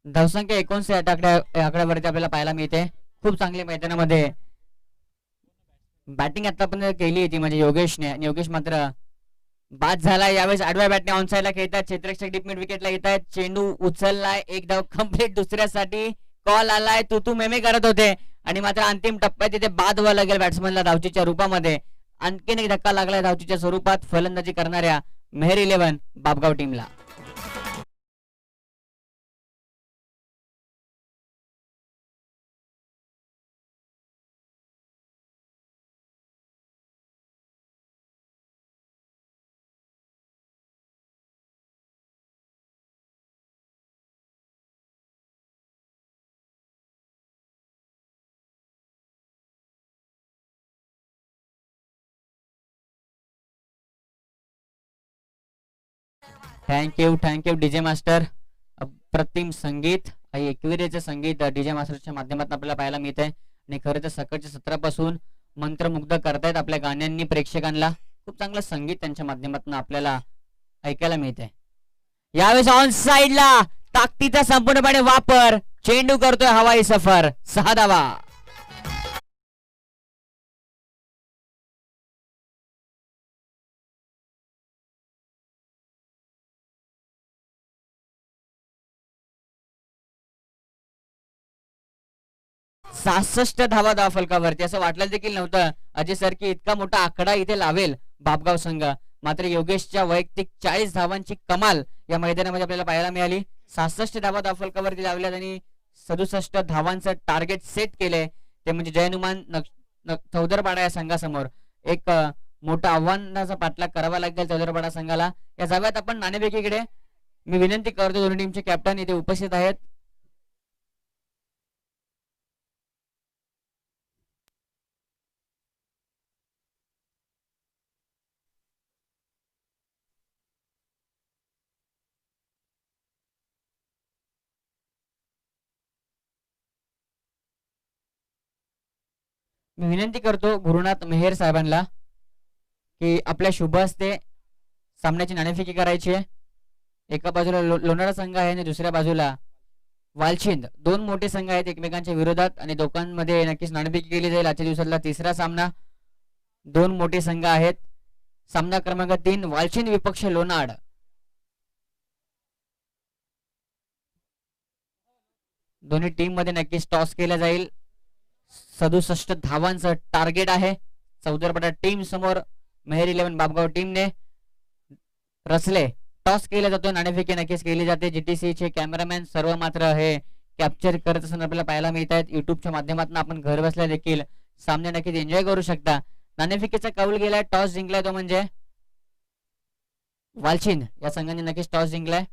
धावसंख्या 59 आकड्यावरती आपल्याला पाहायला मिळते. खूप चांगली मैदानामध्ये बॅटिंग आतापर्यंत केली होती म्हणजे योगेशने. आणि योगेश मात्र बाद झाला. यावेळेस आडव्या बॅटने ऑन साइडला खेळतात. क्षेत्ररक्षक डीप मिड विकेटला येत आहेत. चेंडू उचललाय, एक धाव कंप्लीट. दुसऱ्यासाठी कॉल आलाय. तू मेमे करत होते आणि मात्र अंतिम टप्प्यात तिथे बाद व्हावं लागेल बॅट्समनला धावचीच्या रूपामध्ये. आणखीन एक धक्का लागलाय धावचीच्या स्वरूपात फलंदाजी करणाऱ्या मेहर 11 बापगाव टीमला. Thank you DJ master. अप्रतिम संगीत आणि एकविरेचे संगीत डीजे मास्टरच्या माध्यमातून आपल्याला पाहायला मिळते. आणि खरं तर सकाळच्या सत्रापासून मंत्रमुग्ध करतायत आपल्या गाण्यांनी प्रेक्षकांना. खूप चांगलं संगीत त्यांच्या माध्यमातून आपल्याला ऐकायला मिळते. यावेळेस ऑन साइडला ताकदीचा संपूर्णपणे वापर. चेंडू करतोय हवाई सफर. 6 धावा. सहासष्ट धावा धाव फलकावरती. असं वाटलं देखील नव्हतं अजय सर की इतका मोठा आकडा इथे लावेल बापगाव संघ. मात्र योगेशच्या वैयक्तिक 40 धावांची कमाल या मैदानामध्ये आपल्याला पाहायला मिळाली. 66 धावा धाव फलकावरती लावल्यात आणि 67 धावांचं टार्गेट सेट केलंय. ते म्हणजे जयनुमान चौदरपाडा या संघासमोर एक मोठा आव्हानाचा पाठलाग करावा लागेल चौदरपाडा संघाला. या जाव्यात आपण नाणेफेकीकडे मी विनंती करतो, दोन्ही टीमचे कॅप्टन इथे उपस्थित आहेत. मी विनंती करतो गुरुनाथ मेहर साहेबांना की आपल्या शुभ हस्ते सामन्याची नाणेफेकी करायची आहे. एका बाजूला लोणारा संघ आहे आणि दुसऱ्या बाजूला वालचिंद. दोन मोठे संघ आहेत एकमेकांच्या विरोधात आणि दोघांमध्ये नक्कीच नाणेफेकी केली जाईल. आजच्या दिवसातला तिसरा सामना. दोन मोठे संघ आहेत. सामना क्रमांक 3 वालचिंद विपक्ष लोणाड. दोन्ही टीम मध्ये नक्कीच टॉस केला जाईल. 67 धावांचं टार्गेट आहे चौदरपाडा टीम समोर. मेहर 11 बापगाव टीमने रचले. टॉस केला जातो, नाणेफेकी नक्कीच केली जाते. जीटीसी चे कॅमेरामॅन सर्व मात्र हे कॅप्चर करत असताना आपल्याला पाहायला मिळत आहेत. युट्यूबच्या माध्यमातून आपण घर बसल्या देखील सामने नक्कीच एन्जॉय करू शकता. नाणेफेकीचा कौल गेलाय, टॉस जिंकलाय तो म्हणजे वालचिंद या संघाने नक्कीच टॉस जिंकलाय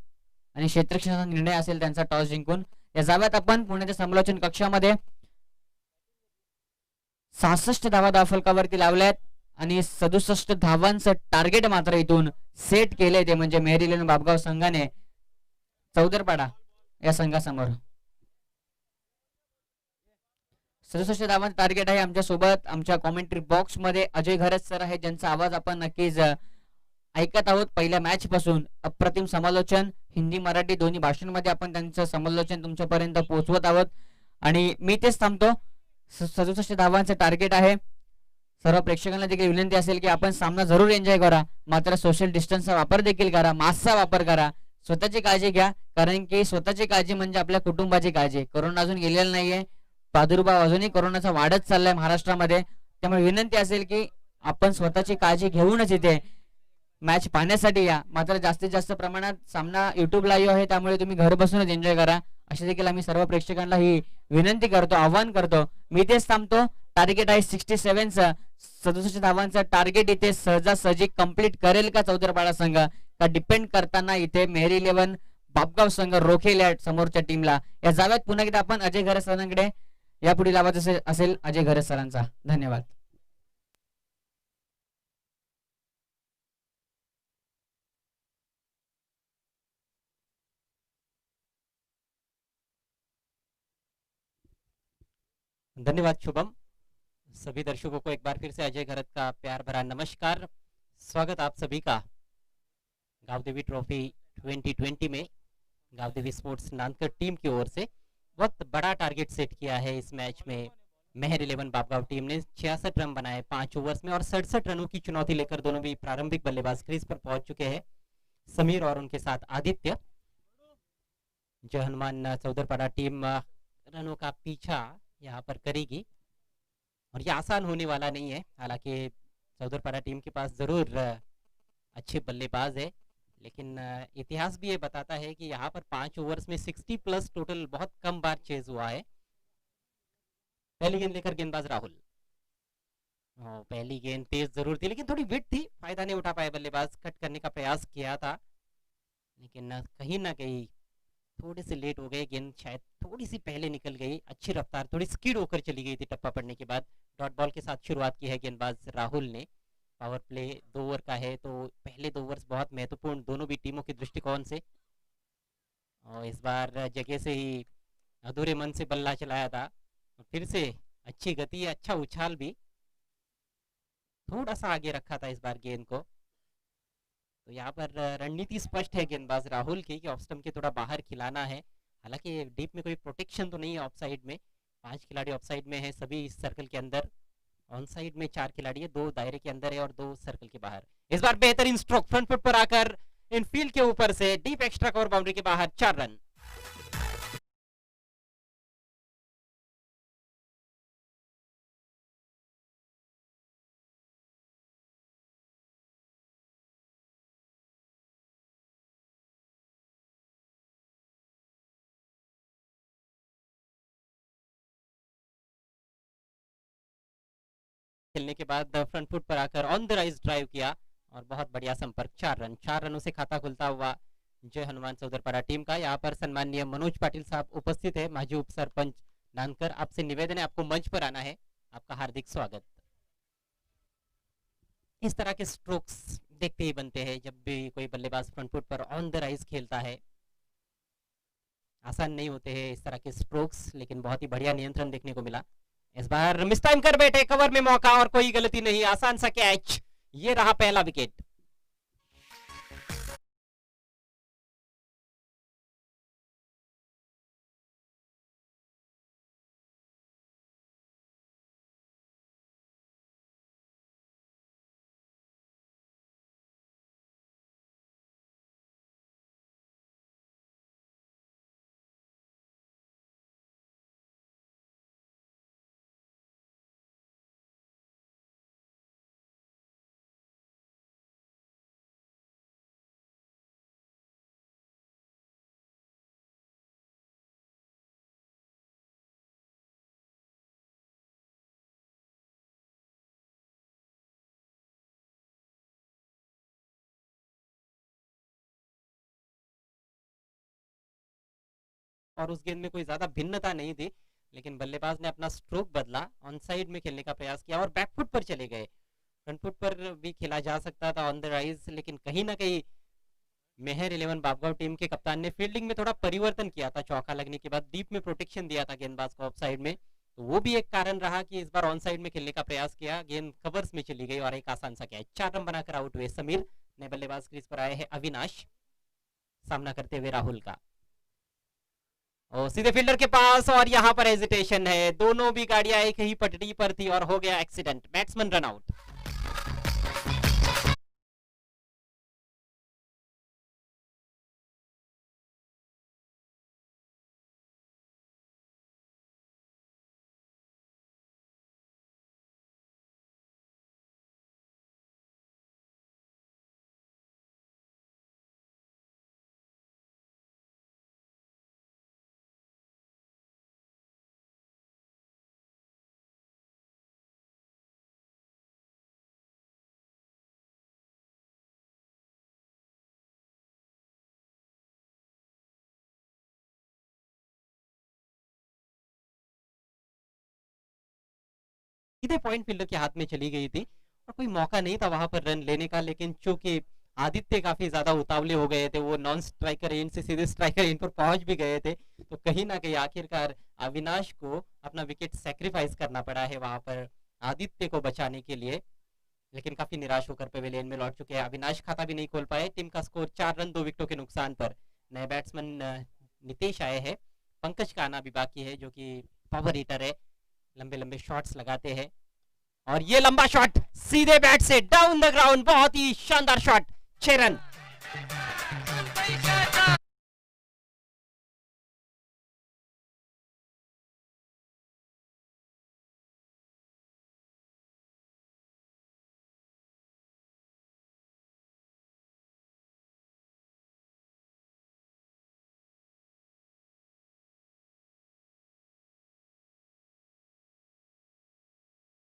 आणि क्षेत्ररक्षणाचा निर्णय असेल त्यांचा टॉस जिंकून. या जाव्यात आपण पुण्याच्या समालोचन कक्षामध्ये 66 धावा धावफलकावरती लावल्यात आणि 67 धावांचं टार्गेट मात्र इथून सेट केलंय. ते म्हणजे मेहर 11 बापगाव संघाने चौदरपाडा या संघासमोर. 67 धावांचं टार्गेट आहे. आमच्या सोबत आमच्या कॉमेंट्री बॉक्स मध्ये अजय घरत सर आहे, ज्यांचा आवाज आपण नक्कीच ऐकत आहोत पहिल्या मॅच पासून. अप्रतिम समालोचन हिंदी मराठी दोन्ही भाषांमध्ये आपण त्यांचं समालोचन तुमच्यापर्यंत पोहोचवत आहोत. आणि मी तेच थांबतो. 67 धावांचं टार्गेट आहे. सर्व प्रेक्षकांना देखील विनंती असेल की आपण सामना जरूर एन्जॉय करा, मात्र सोशल डिस्टन्सचा वापर देखील करा, मास्कचा वापर करा, स्वतःची काळजी घ्या, कारण की स्वतःची काळजी म्हणजे आपल्या कुटुंबाची काळजी. कोरोना अजून गेलेला नाहीये, प्रादुर्भाव अजूनही कोरोनाचा वाढत चाललाय महाराष्ट्रामध्ये. त्यामुळे विनंती असेल की आपण स्वतःची काळजी घेऊनच इथे मॅच पाहण्यासाठी या. मात्र जास्तीत जास्त प्रमाणात सामना युट्यूब लाईव्ह आहे, त्यामुळे तुम्ही घर बसूनच एन्जॉय करा, अशी देखील आम्ही सर्व प्रेक्षकांना ही विनंती करतो, आवाहन करतो. मी तेच थांबतो. टार्गेट आहे 67चं. 67 धावांचं टार्गेट इथे सहजासहजी कंप्लीट करेल का चौदरपाडा संघ, का डिपेंड करताना इथे मेहरी 11 बापगाव संघ रोखेल या समोरच्या टीमला. या जाव्यात पुन्हा एकदा आपण अजय घरत सरांकडे यापुढील आवाज असेल अजय घरत सरांचा. धन्यवाद. धन्यवाद शुभम. सभी दर्शकों को एक बार फिर से अजय घरत का प्यार भरा नमस्कार. स्वागत आप सभी का गांवदेवी ट्रॉफी 2020 में गांवदेवी स्पोर्ट्स नानकर टीम की ओर से बहुत बड़ा टारगेट सेट किया है इस मैच में. मेहर 11 बापगांव टीम ने 66 रन बनाए 5 ओवर्स में और 67 रनों की चुनौती लेकर दोनों भी प्रारंभिक बल्लेबाज क्रीज पर पहुंच चुके हैं. समीर और उनके साथ आदित्य. जय हनुमान चौदरपाड़ा टीम रनों का पीछा यहाँ पर करेगी और ये आसान होने वाला नहीं है. हालांकि चौदरपाड़ा टीम के पास जरूर अच्छे बल्लेबाज है, लेकिन इतिहास भी ये बताता है कि यहाँ पर 5 ओवर्स में 60 प्लस टोटल बहुत कम बार चेज हुआ है. पहली गेंद लेकर गेंदबाज राहुल. पहली गेंद तेज जरूर थी, लेकिन थोड़ी विड थी, फायदा नहीं उठा पाए बल्लेबाज. कट करने का प्रयास किया था, लेकिन कहीं ना कहीं थोड़े से लेट हो गए. गेंद शायद थोड़ी सी पहले निकल गई. अच्छी रफ्तार, थोड़ी स्कीड होकर चली गई थी टप्पा पड़ने के बाद. डॉट बॉल के साथ शुरुआत की है गेंदबाज राहुल ने. पावर प्ले 2 ओवर का है, तो पहले 2 ओवर्स बहुत महत्वपूर्ण दोनों भी टीमों के दृष्टिकोण से. और इस बार जगह से ही अधूरे मन से बल्ला चलाया था. फिर से अच्छी गति, अच्छा उछाल भी, थोड़ा सा आगे रखा था इस बार गेंद को. तो यहाँ पर रणनीति स्पष्ट है गेंदबाज राहुल की कि ऑफ स्टंप के थोड़ा बाहर खिलाना है. हालांकि डीप में कोई प्रोटेक्शन तो नहीं है ऑफ साइड में. 5 खिलाड़ी ऑफ साइड में है, सभी इस सर्कल के अंदर. ऑन साइड में 4 खिलाड़ी है, 2 दायरे के अंदर है और 2 सर्कल के बाहर. इस बार बेहतरीन स्ट्रोक फ्रंट फुट पर आकर इन फील्ड के ऊपर से डीप एक्स्ट्रा कवर बाउंड्री के बाहर 4 रन. खेलने के बाद फ्रंट फुट पर आकर ऑन द राइज ड्राइव किया और बहुत बढ़िया संपर्क. 4 रन. 4 रनों से खाता खुलता हुआ जय हनुमान चौदरपाड़ा टीम का. यहाँ पर सम्माननीय मनोज पाटिल साहब उपस्थित है, माजी उप सरपंच नानकर. आपसे निवेदन है, आपको मंच पर आना है. आपका हार्दिक स्वागत. इस तरह के स्ट्रोक्स देखते ही बनते हैं जब भी कोई बल्लेबाज फ्रंट फुट पर ऑन द राइज खेलता है. आसान नहीं होते हैं इस तरह के स्ट्रोक्स, लेकिन बहुत ही बढ़िया नियंत्रण देखने को मिला. इस बार मिस टाइम कर बैठे, कवर में मौका और कोई गलती नहीं, आसान सा कैच. ये रहा पहला विकेट. और उस गेंद में कोई ज्यादा भिन्नता नहीं थी, लेकिन बल्लेबाज ने अपना स्ट्रोक बदला, ऑन साइड में खेलने का प्रयास किया और बैकफुट पर चले गए. फ्रंट फुट पर भी खेला जा सकता था ऑन द राइज, लेकिन कहीं ना कहीं मेहर 11 बाबगांव टीम के कप्तान ने फील्डिंग में थोड़ा परिवर्तन किया था चौका लगने के बाद, डीप में प्रोटेक्शन दिया था गेंदबाज को ऑफ साइड में, तो वो भी एक कारण रहा कि इस बार ऑन साइड में खेलने का प्रयास किया, गेंद कवर्स में चली गई और एक आसान सा कैच। 4 रन बनाकर आउट हुए समीर। नए बल्लेबाज क्रीज पर आए हैं अविनाश, सामना करते हुए राहुल का। और सीधे फील्डर के पास, और यहां पर हेजिटेशन है, दोनों भी गाड़ियां एक ही पटड़ी पर थी और हो गया एक्सीडेंट, बैट्समैन रन आउट। सीधे पॉइंट फील्डर के हाथ में चली गई थी और कोई मौका नहीं था वहां पर रन लेने का, लेकिन चूंकि आदित्य काफी ज्यादा उतावले हो गए थे, वो नॉन स्ट्राइकर रेंज से सीधे स्ट्राइकर रेंज पर पहुंच भी गए थे, तो कहीं ना कहीं आखिरकार अविनाश को अपना विकेट सेक्रीफाइस करना पड़ा है वहां पर आदित्य को बचाने के लिए। लेकिन काफी निराश होकर पवेलियन में लौट चुके हैं अविनाश, खाता भी नहीं खोल पाए। टीम का स्कोर 4 रन 2 विकेटों के नुकसान पर। नए बैट्समैन नितेश आए हैं, पंकज का आना भी बाकी है जो कि पावर हिटर है, लंबे लंबे शॉट्स लगाते हैं। और ये लंबा शॉट सीधे बैट से डाउन द ग्राउंड, बहुत ही शानदार शॉट, 6 रन।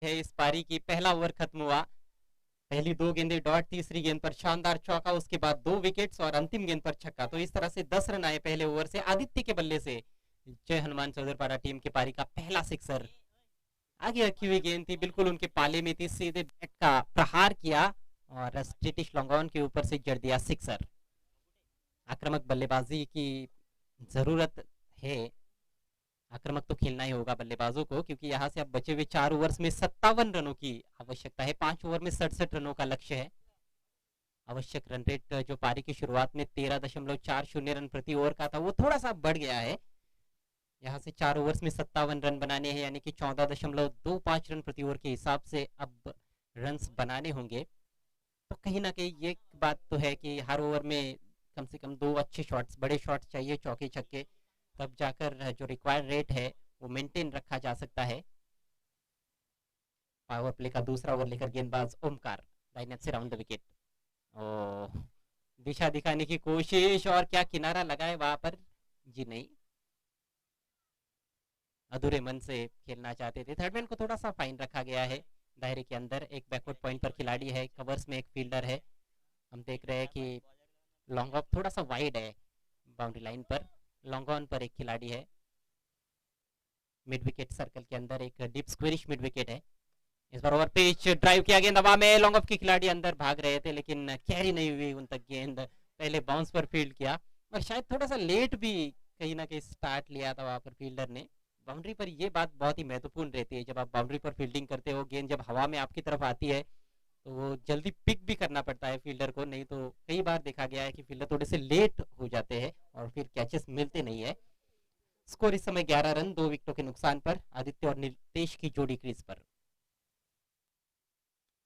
है इस पारी की, पहला ओवर खत्म हुआ, पहली 2 गेंदें डॉट, तीसरी गेंद पर शानदार चौका, उसके बाद 2 विकेट्स और अंतिम गेंद पर छक्का। तो इस तरह से 10 रन आए पहले ओवर से आदित्य के बल्ले से। जय हनुमान चौधरपाड़ा टीम के पारी का पहला सिक्सर, आगे रखी हुई गेंद थी, बिल्कुल उनके पाले में थी, सीधे बैट का प्रहार किया और स्टेटिश लॉन्गॉन के ऊपर से जड़ दिया सिक्सर। आक्रामक बल्लेबाजी की जरूरत है, आक्रामक तो खेलना ही होगा बल्लेबाजों को, क्योंकि यहाँ से अब बचे हुए 4 ओवर्स में 57 रनों की आवश्यकता है, 5 ओवर में 67 रनों का लक्ष्य है। आवश्यक रन रेट जो पारी की शुरुआत में 13.40 रन प्रति ओवर का था, वो थोड़ा सा बढ़ गया है। यहाँ से 4 ओवर्स में 57 रन बनाने हैं, यानी कि 14.25 रन प्रति ओवर के हिसाब से अब रन्स बनाने होंगे। तो कहीं ना कहीं ये बात तो है कि हर ओवर में कम से कम 2 अच्छे शॉट्स, बड़े शॉट्स चाहिए, चौके छक्के, तब जाकर जो रिक्वायर्ड रेट है वो मेंटेन रखा जा सकता है। पावर प्ले का दूसरा ओवर लेकर गेंदबाज ओमकार दाहिने से राउंड द विकेट, दिशा दिखाने की कोशिश, और क्या किनारा लगा है वहां पर, जी नहीं, अधूरे मन से खेलना चाहते थे। थर्डमैन को थोड़ा सा फाइन रखा गया है, दायरे के अंदर एक बैकवर्ड पॉइंट पर खिलाड़ी है, कवर्स में एक फील्डर है। हम देख रहे हैं कि लॉन्ग ऑफ थोड़ा सा वाइड है बाउंड्री लाइन पर, लॉन्ग ऑन पर एक खिलाड़ी है। मिड विकेट सर्कल के अंदर एक डीप स्क्वेरिश मिड विकेट है। इस बार ओवर पिच ड्राइव किया, गेंद हवा में, लॉन्ग ऑफ के खिलाड़ी अंदर भाग रहे थे लेकिन कैरी नहीं हुई उन तक गेंद, पहले बाउंस पर फील्ड किया और शायद थोड़ा सा लेट भी कहीं ना कहीं स्टार्ट लिया था वहां पर फील्डर ने बाउंड्री पर। ये बात बहुत ही महत्वपूर्ण रहती है, जब आप बाउंड्री पर फील्डिंग करते हो, गेंद जब हवा में आपकी तरफ आती है तो वो जल्दी पिक भी करना पड़ता है फील्डर को, नहीं तो कई बार देखा गया है कि फील्डर थोड़े से लेट हो जाते हैं और फिर कैचेस मिलते नहीं है। स्कोर इस समय 11 रन 2 विकेटों के नुकसान पर। आदित्य और नितेश की जोड़ी क्रीज पर।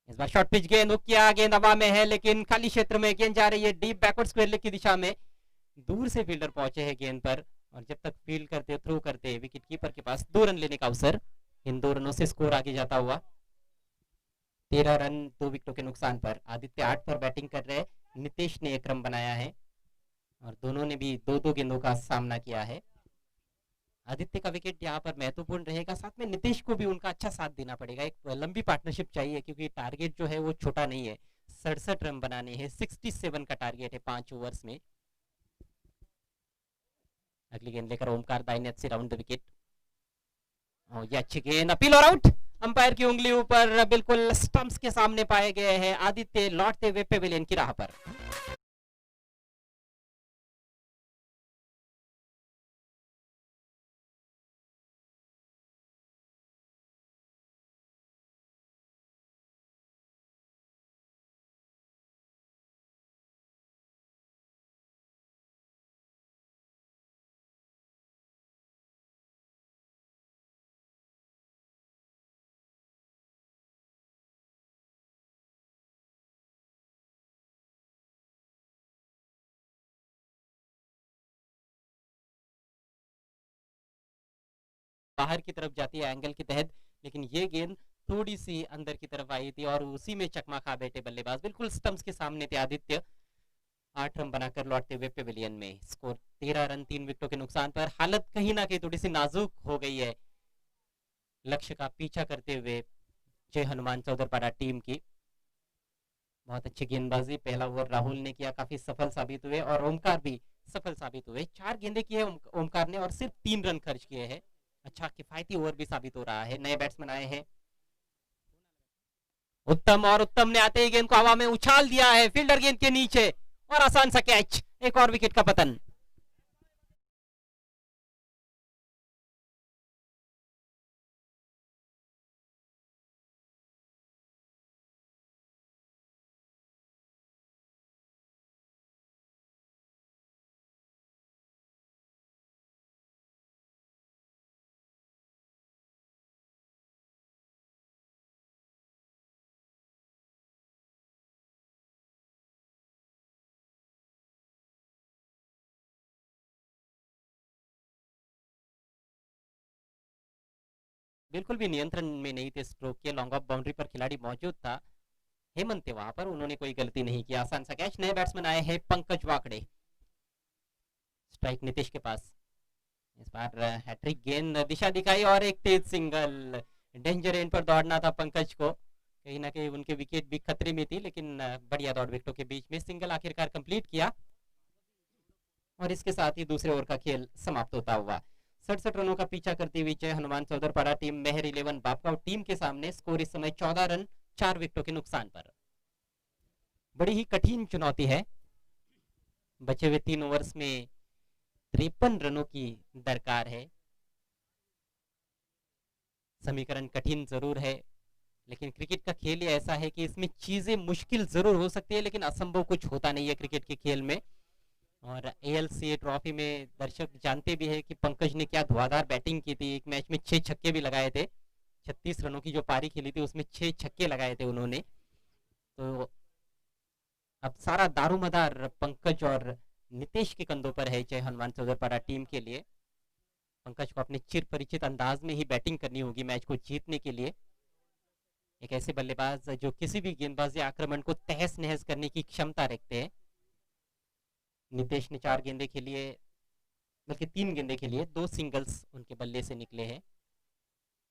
इस बार शॉर्ट पिच गेंद हुक किया, गेंद हवा में है लेकिन खाली क्षेत्र में गेंद जा रही है डीप बैकवर्ड स्क्वायर लेग की दिशा में, दूर से फील्डर पहुंचे हैं गेंद पर और जब तक फील्ड करते थ्रो करते विकेट कीपर के पास 2 रन लेने का अवसर। इन 2 रनों से स्कोर आगे जाता हुआ 13 रन 2 विकेटों के नुकसान पर। आदित्य 8 पर बैटिंग कर रहे हैं, नितेश ने 1 रन बनाया है और दोनों ने भी 2-2 गेंदों का सामना किया है। आदित्य का विकेट यहाँ पर महत्वपूर्ण रहेगा, साथ में नितेश को भी उनका अच्छा साथ देना पड़ेगा, एक लंबी पार्टनरशिप चाहिए क्योंकि टारगेट जो है वो छोटा नहीं है, 67 रन बनाने हैं, 67 का टारगेट है 5 ओवर्स में। अगली गेंद लेकर ओमकार दाहिने से राउंड द विकेट, ये अच्छी गेंद, अपील और आउट। अंपायर की उंगली ऊपर बिल्कुल स्टंप्स के सामने पाए गए हैं। आदित्य लौटते हुए पेविलियन की राह पर। बाहर की तरफ जाती है एंगल के तहत, लेकिन ये गेंद थोड़ी सी अंदर की तरफ आई थी और उसी में चकमा खा बैठे बल्लेबाज, बिल्कुल स्टंप्स के सामने थे आदित्य। 8 रन बनाकर लौटते हुए पेविलियन में, स्कोर 13 रन 3 विकेटों के नुकसान पर। हालत कहीं ना कहीं थोड़ी सी नाजुक हो गई है लक्ष्य का पीछा करते हुए जय हनुमान चौधरपाड़ा टीम की। बहुत अच्छी गेंदबाजी पहला ओवर राहुल ने किया, काफी सफल साबित हुए, और ओमकार भी सफल साबित हुए। 4 गेंदें की है ओमकार ने और सिर्फ 3 रन खर्च किए हैं। अच्छा किफायती ओवर भी साबित हो रहा है। नए बैट्समैन आए हैं उत्तम, और उत्तम ने आते ही गेंद को हवा में उछाल दिया है फील्डर गेंद के नीचे, और आसान सा कैच, एक और विकेट का पतन। बिल्कुल भी नियंत्रण में नहीं थे स्ट्रोक के, लॉन्ग ऑफ बाउंड्री पर खिलाड़ी मौजूद था, हेमंत थे वहां पर, उन्होंने कोई गलती नहीं की, आसान सा कैच। नए बैट्समैन आए हैं पंकज वाकड़े, स्ट्राइक नीतीश के पास। इस बार हैट्रिक गेंद, दिशा दिखाई और एक तेज सिंगल। डेंजर एंड पर दौड़ना था पंकज को, कहीं ना कहीं उनके विकेट भी खतरे में थी, लेकिन बढ़िया दौड़ विकेटों के बीच में सिंगल आखिरकार कंप्लीट किया, और इसके साथ ही दूसरे ओवर का खेल समाप्त होता हुआ। 67 रनों का पीछा करती हुई जय हनुमान चौधरपाड़ा टीम मेहर 11 बापकाव टीम के सामने, स्कोर इस समय 14 रन 4 विकेटों के नुकसान पर। बड़ी ही कठिन चुनौती है, बचे हुए 3 ओवर्स में 53 रनों की दरकार है। समीकरण कठिन जरूर है, लेकिन क्रिकेट का खेल ही ऐसा है कि इसमें चीजें मुश्किल जरूर हो सकती है, लेकिन असंभव कुछ होता नहीं है क्रिकेट के खेल में। और एएलसीए ट्रॉफी में दर्शक जानते भी है कि पंकज ने क्या धुआंधार बैटिंग की थी, एक मैच में 6 छक्के भी लगाए थे, 36 रनों की जो पारी खेली थी उसमें 6 छक्के लगाए थे उन्होंने। तो अब सारा दारोमदार पंकज और नितेश के कंधों पर है जय हनुमान चौधरपाड़ा टीम के लिए। पंकज को अपने चिर परिचित अंदाज में ही बैटिंग करनी होगी मैच को जीतने के लिए। एक ऐसे बल्लेबाज जो किसी भी गेंदबाजी आक्रमण को तहस नहस करने की क्षमता रखते हैं। नितेश ने 4 गेंदे खेली है, बल्कि 3 गेंदे खेली है, 2 सिंगल्स उनके बल्ले से निकले हैं।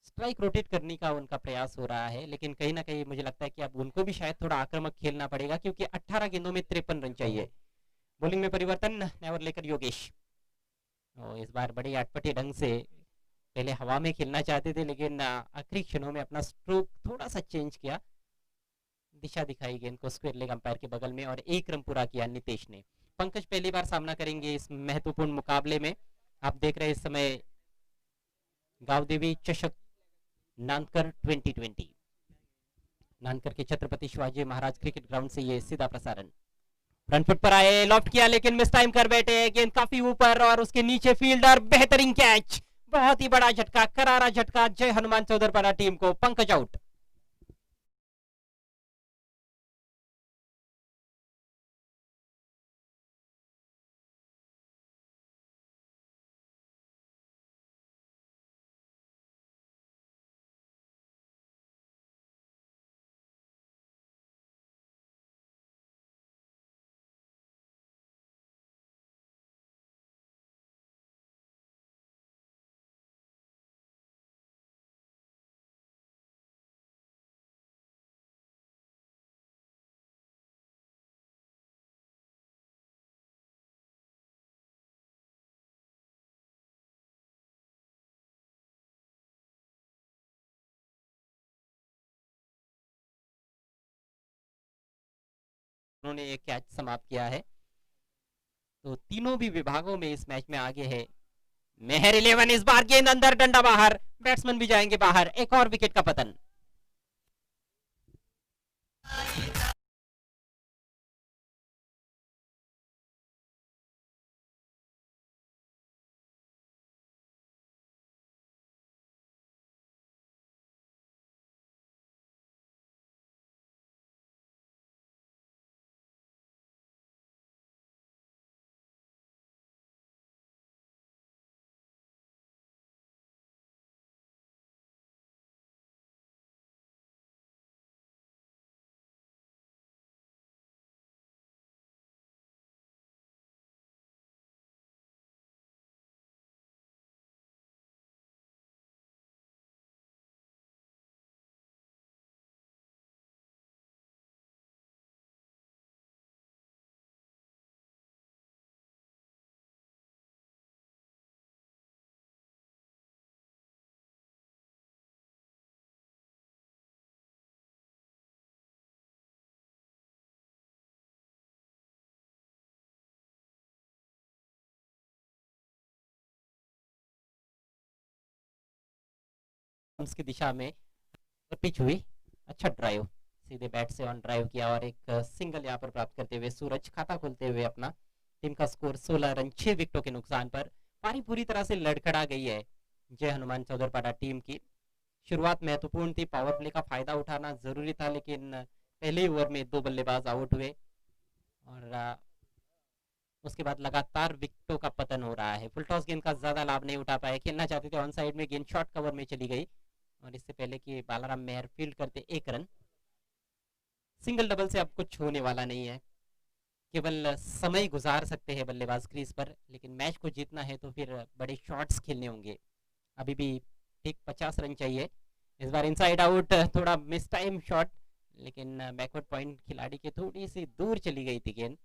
स्ट्राइक रोटेट करने का उनका प्रयास हो रहा है, लेकिन कहीं ना कहीं मुझे लगता है कि अब उनको भी शायद थोड़ा आक्रामक खेलना पड़ेगा, क्योंकि 18 गेंदों में 53 रन चाहिए। बॉलिंग में परिवर्तन, नेवर लेकर योगेश, और इस बार बड़े अटपटे ढंग से पहले हवा में खेलना चाहते थे, लेकिन आखिरी क्षणों में अपना स्ट्रोक थोड़ा सा चेंज किया, दिशा दिखाई गेंद को स्क्वायर लेग अंपायर के बगल में, और 1 रन पूरा किया नितेश ने। पंकज पहली बार सामना करेंगे इस महत्वपूर्ण मुकाबले में। आप देख रहे हैं इस समय गावदेवी चषक नानकर 2020, नानकर के छत्रपति शिवाजी महाराज क्रिकेट ग्राउंड से ये सीधा प्रसारण। फ्रंट फुट पर आए, लॉफ्ट किया, लेकिन मिस टाइम कर बैठे, गेंद काफी ऊपर और उसके नीचे फील्डर, बेहतरीन कैच, बहुत ही बड़ा झटका, करारा झटका जय हनुमान चौधरपाड़ा टीम को। पंकज आउट। उन्होंने एक कैच समाप्त किया है, तो तीनों भी विभागों में इस मैच में आगे है मेहर 11। इस बार गेंद अंदर, डंडा बाहर, बैट्समैन भी जाएंगे बाहर, एक और विकेट का पतन। की दिशा में पिच हुई, अच्छा ड्राइव, सीधे बैट से ऑन ड्राइव किया और एक सिंगल यहाँ पर प्राप्त करते हुए सूरज खाता खोलते हुए अपना टीम का स्कोर 16 रन 6 विकेटों के नुकसान पर। पारी पूरी तरह से लड़खड़ा गई है जय हनुमान चौधरपाड़ा टीम की। शुरुआत महत्वपूर्ण थी, पावर प्ले का फायदा उठाना जरूरी था, लेकिन पहले ही ओवर में 2 बल्लेबाज आउट हुए और उसके बाद लगातार विकेटों का पतन हो रहा है। फुल टॉस गेंद का ज्यादा लाभ नहीं उठा पाए, खेलना चाहते थे ऑन साइड में, गेंद शॉर्ट कवर में चली गई और इससे पहले कि बालाराम मेहर फील्ड करते 1 रन। सिंगल डबल से अब कुछ होने वाला नहीं है, केवल समय गुजार सकते हैं बल्लेबाज क्रीज पर, लेकिन मैच को जीतना है तो फिर बड़े शॉट्स खेलने होंगे। अभी भी ठीक 50 रन चाहिए। इस बार इनसाइड आउट, थोड़ा मिस टाइम शॉट, लेकिन बैकवर्ड पॉइंट खिलाड़ी के थोड़ी सी दूर चली गई थी गेंद।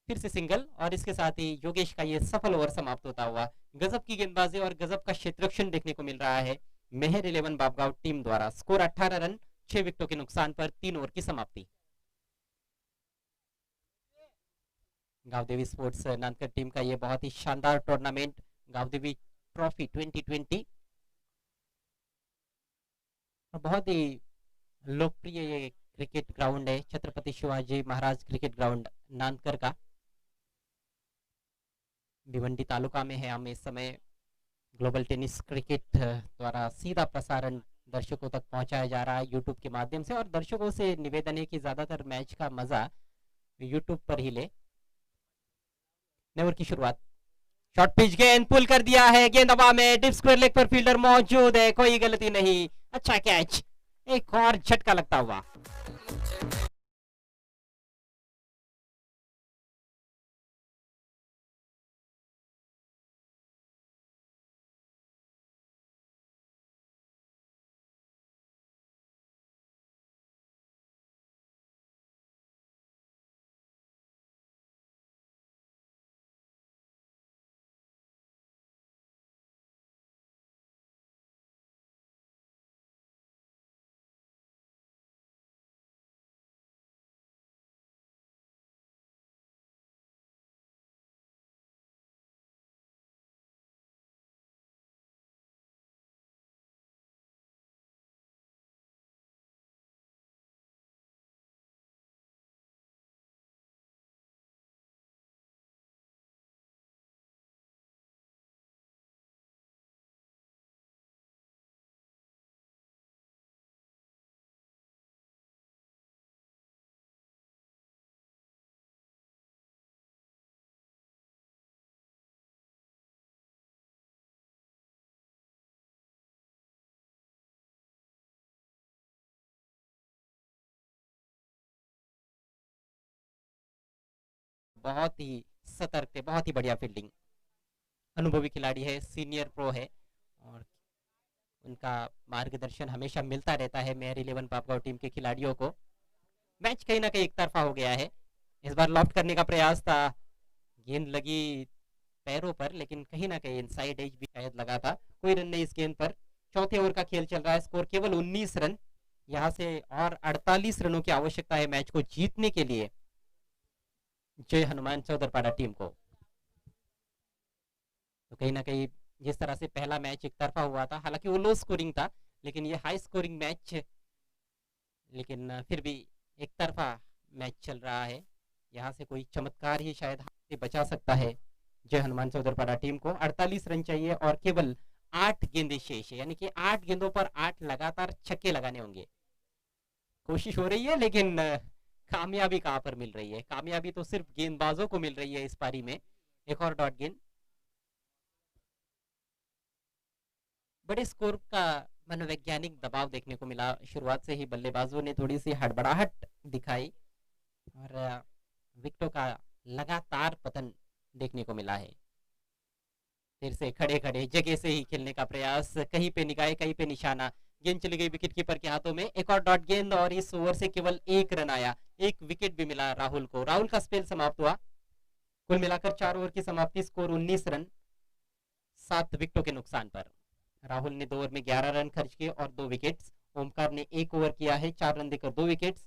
फिर से सिंगल और इसके साथ ही योगेश का ये सफल ओवर समाप्त होता हुआ। गजब की गेंदबाजी और गजब का क्षेत्ररक्षण देखने को मिल रहा है मेहर 11 बापगांव टीम द्वारा। स्कोर 18 रन 6 विकेटों के नुकसान पर 3 ओवर की समाप्ति। गांवदेवी स्पोर्ट्स नानकर टीम का ये बहुत ही शानदार टूर्नामेंट गांवदेवी ट्रॉफी 2020, बहुत ही लोकप्रिय ये क्रिकेट ग्राउंड है, छत्रपति शिवाजी महाराज क्रिकेट ग्राउंड नानकर का। भिवंडी तालुका में है। हम इस समय ग्लोबल टेनिस क्रिकेट द्वारा सीधा प्रसारण दर्शकों तक पहुंचाया जा रहा है यूट्यूब के माध्यम से, और दर्शकों से निवेदन है कि ज्यादातर मैच का मजा यूट्यूब पर ही ले। ओवर की शुरुआत, शॉर्ट पिच, गेंद पुल कर दिया है, गेंद हवा में, डिप स्क्वायर लेग पर फील्डर मौजूद है, कोई गलती नहीं, अच्छा कैच, एक और झटका लगता हुआ। बहुत ही सतर्क थे, बहुत ही बढ़िया फील्डिंग, अनुभवी खिलाड़ी है, सीनियर प्रो है और उनका मार्गदर्शन हमेशा मिलता रहता है मेहर 11 बापगांव टीम के खिलाड़ियों को। मैच कहीं ना कहीं एक तरफा हो गया है। इस बार लॉफ्ट करने का प्रयास था, गेंद लगी पैरों पर, लेकिन कहीं ना कहीं इनसाइड एज भी शायद लगा था। कोई रन नहीं इस गेंद पर। चौथे ओवर का खेल चल रहा है, स्कोर केवल 19 रन। यहाँ से और 48 रनों की आवश्यकता है मैच को जीतने के लिए जय हनुमान चौधरपाड़ा टीम को। तो कहीं ना कहीं जिस तरह से पहला मैच एक तरफा हुआ था, हालांकि वो लो स्कोरिंग था, लेकिन ये हाई स्कोरिंग मैच, लेकिन फिर भी एक तरफा मैच चल रहा है। यहाँ से कोई चमत्कार ही शायद हाथ से बचा सकता है जय हनुमान चौधरपाड़ा टीम को। 48 रन चाहिए और केवल 8 गेंदें शेष है, यानी कि 8 गेंदों पर 8 लगातार छक्के लगाने होंगे। कोशिश हो रही है, लेकिन कामयाबी कहाँ पर मिल रही है? कामयाबी तो सिर्फ गेंदबाजों को मिल रही है इस पारी में। एक और डॉट गेंद, बड़े स्कोर का मनोवैज्ञानिक दबाव देखने को मिला। शुरुआत से ही बल्लेबाजों ने थोड़ी सी हड़बड़ाहट दिखाई और विकेटों का लगातार पतन देखने को मिला है। फिर से खड़े खड़े जगह से ही खेलने का प्रयास, कहीं पे निगाह कहीं पे निशाना, गेंद चली गई विकेट कीपर के हाथों में। एक और डॉट गेंद और इस ओवर से केवल 1 रन आया, 1 विकेट भी मिला राहुल को। राहुल का स्पेल समाप्त हुआ। कुल मिलाकर 4 ओवर की समाप्ति, स्कोर 19 रन 7 विकेटों के नुकसान पर। राहुल ने 2 ओवर में 11 रन खर्च किए और 2 विकेट्स। ओमकार ने 1 ओवर किया है, 4 रन देकर 2 विकेट्स।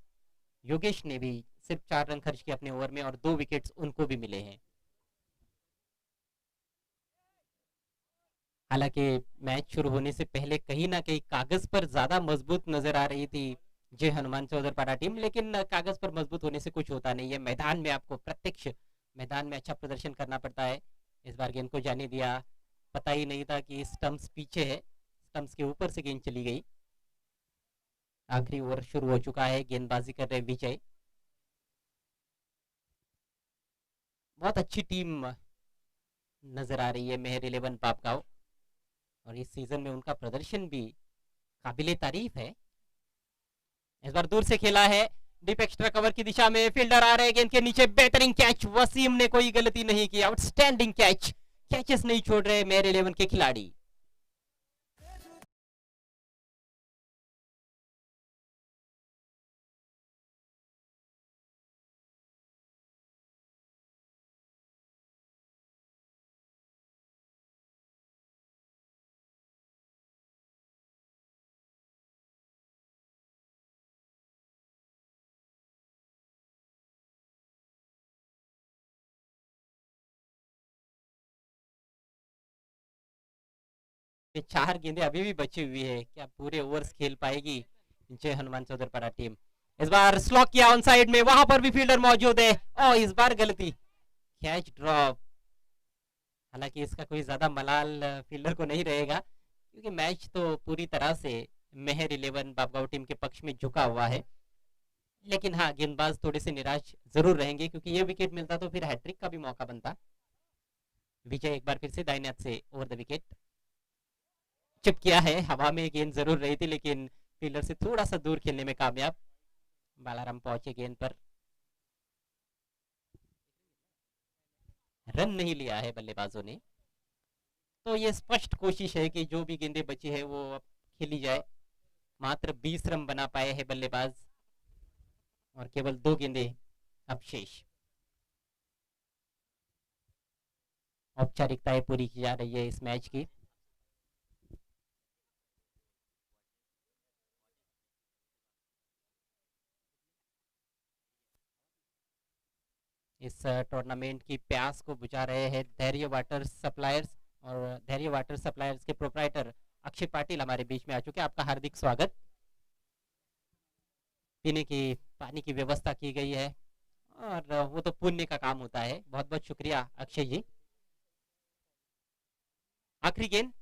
योगेश ने भी सिर्फ 4 रन खर्च किए अपने ओवर में और 2 विकेट्स उनको भी मिले हैं। हालांकि मैच शुरू होने से पहले कहीं ना कहीं कागज पर ज्यादा मजबूत नजर आ रही थी जय हनुमान चौधरपाड़ा टीम, लेकिन कागज पर मजबूत होने से कुछ होता नहीं है। मैदान में आपको प्रत्यक्ष मैदान में अच्छा प्रदर्शन करना पड़ता है। इस बार गेंद को जाने दिया, पता ही नहीं था कि स्टंप्स पीछे है, स्टंप्स के ऊपर से गेंद चली गई। आखिरी ओवर शुरू हो चुका है, गेंदबाजी कर रहे विजय। बहुत अच्छी टीम नजर आ रही है मेहर 11 पापगांव, और इस सीजन में उनका प्रदर्शन भी काबिले तारीफ है। इस बार दूर से खेला है, डीप एक्स्ट्रा कवर की दिशा में फील्डर आ रहे हैं, गेंद के नीचे बेहतरीन कैच, वसीम ने कोई गलती नहीं की, आउटस्टैंडिंग कैच, कैचेस नहीं छोड़ रहे मेहर 11 के खिलाड़ी। ये 4 गेंदें अभी भी बची हुई है, क्या पूरे ओवर्स खेल पाएगी जय हनुमान चौधरपाड़ा टीम? इस बार स्लॉक किया ऑन साइड में, वहां पर भी फील्डर मौजूद है, और इस बार गलती, कैच ड्रॉप। हालांकि इसका कोई ज्यादा मलाल फील्डर को नहीं रहेगा, क्योंकि मैच तो पूरी तरह से मेहर 11 बापगांव टीम के पक्ष में झुका हुआ है। लेकिन हाँ, गेंदबाज थोड़े से निराश जरूर रहेंगे, क्योंकि ये विकेट मिलता तो फिर हैट्रिक का भी मौका बनता। विजय एक बार फिर से दाहिने हाथ से ओवर द विकेट चिप किया है, हवा में गेंद जरूर रही थी, लेकिन फील्डर से थोड़ा सा दूर खेलने में कामयाब। बालाराम पहुंचे गेंद पर, रन नहीं लिया है बल्लेबाजों ने। तो ये स्पष्ट कोशिश है कि जो भी गेंदें बची है वो अब खेली जाए। मात्र 20 रन बना पाए हैं बल्लेबाज, और केवल 2 गेंदें अब शेष। औपचारिकताएं पूरी की जा रही है इस मैच की। इस टूर्नामेंट की प्यास को बुझा रहे हैं धैर्य वाटर सप्लायर्स, और धैर्य वाटर सप्लायर्स के प्रोपराइटर अक्षय पाटिल हमारे बीच में आ चुके हैं। आपका हार्दिक स्वागत। पीने की पानी की व्यवस्था की गई है, और वो तो पुण्य का काम होता है। बहुत बहुत शुक्रिया अक्षय जी। आखिरी गेंद,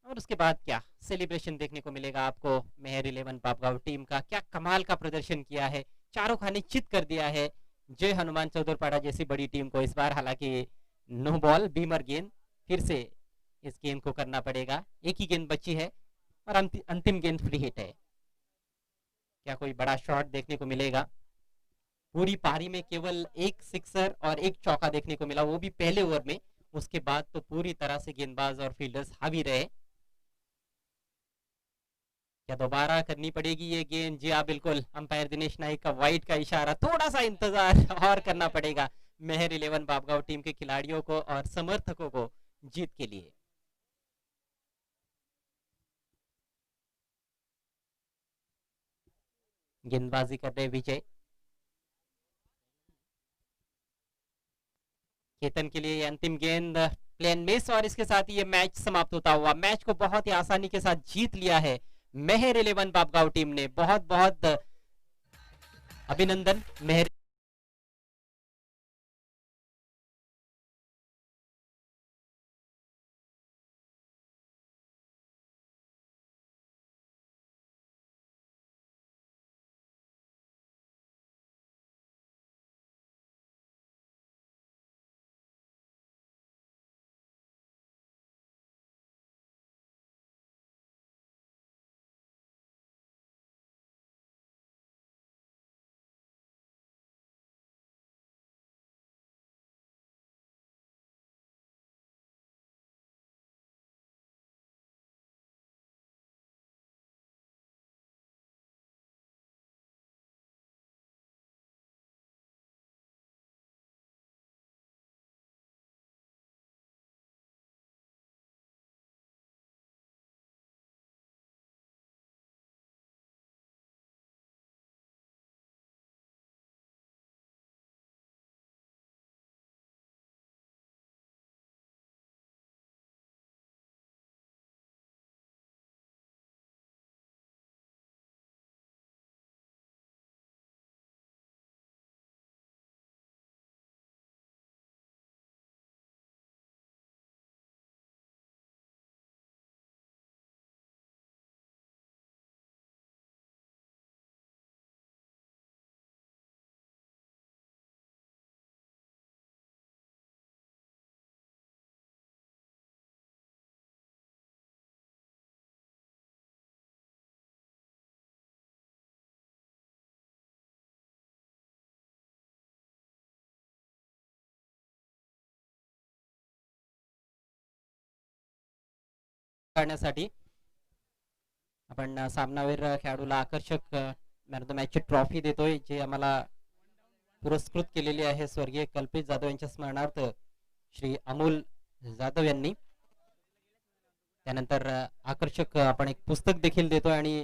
और उसके बाद क्या सेलिब्रेशन देखने को मिलेगा आपको मेहर 11 पापगांव टीम का। क्या कमाल का प्रदर्शन किया है, चारों खाने चित कर दिया है जय हनुमान चौधरपाड़ा जैसी बड़ी टीम को इस बार। हालांकि नो बॉल बीमर गेंद, फिर से इस गेंद को करना पड़ेगा, एक ही गेंद बची है, और अंतिम गेंद फ्री हिट है। क्या कोई बड़ा शॉट देखने को मिलेगा? पूरी पारी में केवल एक सिक्सर और एक चौका देखने को मिला, वो भी पहले ओवर में। उसके बाद तो पूरी तरह से गेंदबाज और फील्डर्स हावी रहे। क्या दोबारा करनी पड़ेगी ये गेंद? जी हाँ, बिल्कुल। अंपायर दिनेश नाइक का वाइड का इशारा, थोड़ा सा इंतजार और करना पड़ेगा मेहर 11 बापगांव टीम के खिलाड़ियों को और समर्थकों को जीत के लिए। गेंदबाजी कर रहे विजय, केतन के लिए ये अंतिम गेंद प्लेन मिस, और इसके साथ ही ये मैच समाप्त होता हुआ। मैच को बहुत ही आसानी के साथ जीत लिया है मेहर 11 बापगांव टीम ने। बहुत बहुत अभिनंदन मेहर काढण्यासाठी आपण सामनावीर खेळाडूला आकर्षक मॅन ऑफ द मॅचची ट्रॉफी देतोय, जे आम्हाला पुरस्कृत केलेली आहे स्वर्गीय कल्पित जाधव यांच्या स्मरणार्थ श्री अमोल जाधव यांनी. त्यानंतर आकर्षक आपण एक पुस्तक देखील देतोय आणि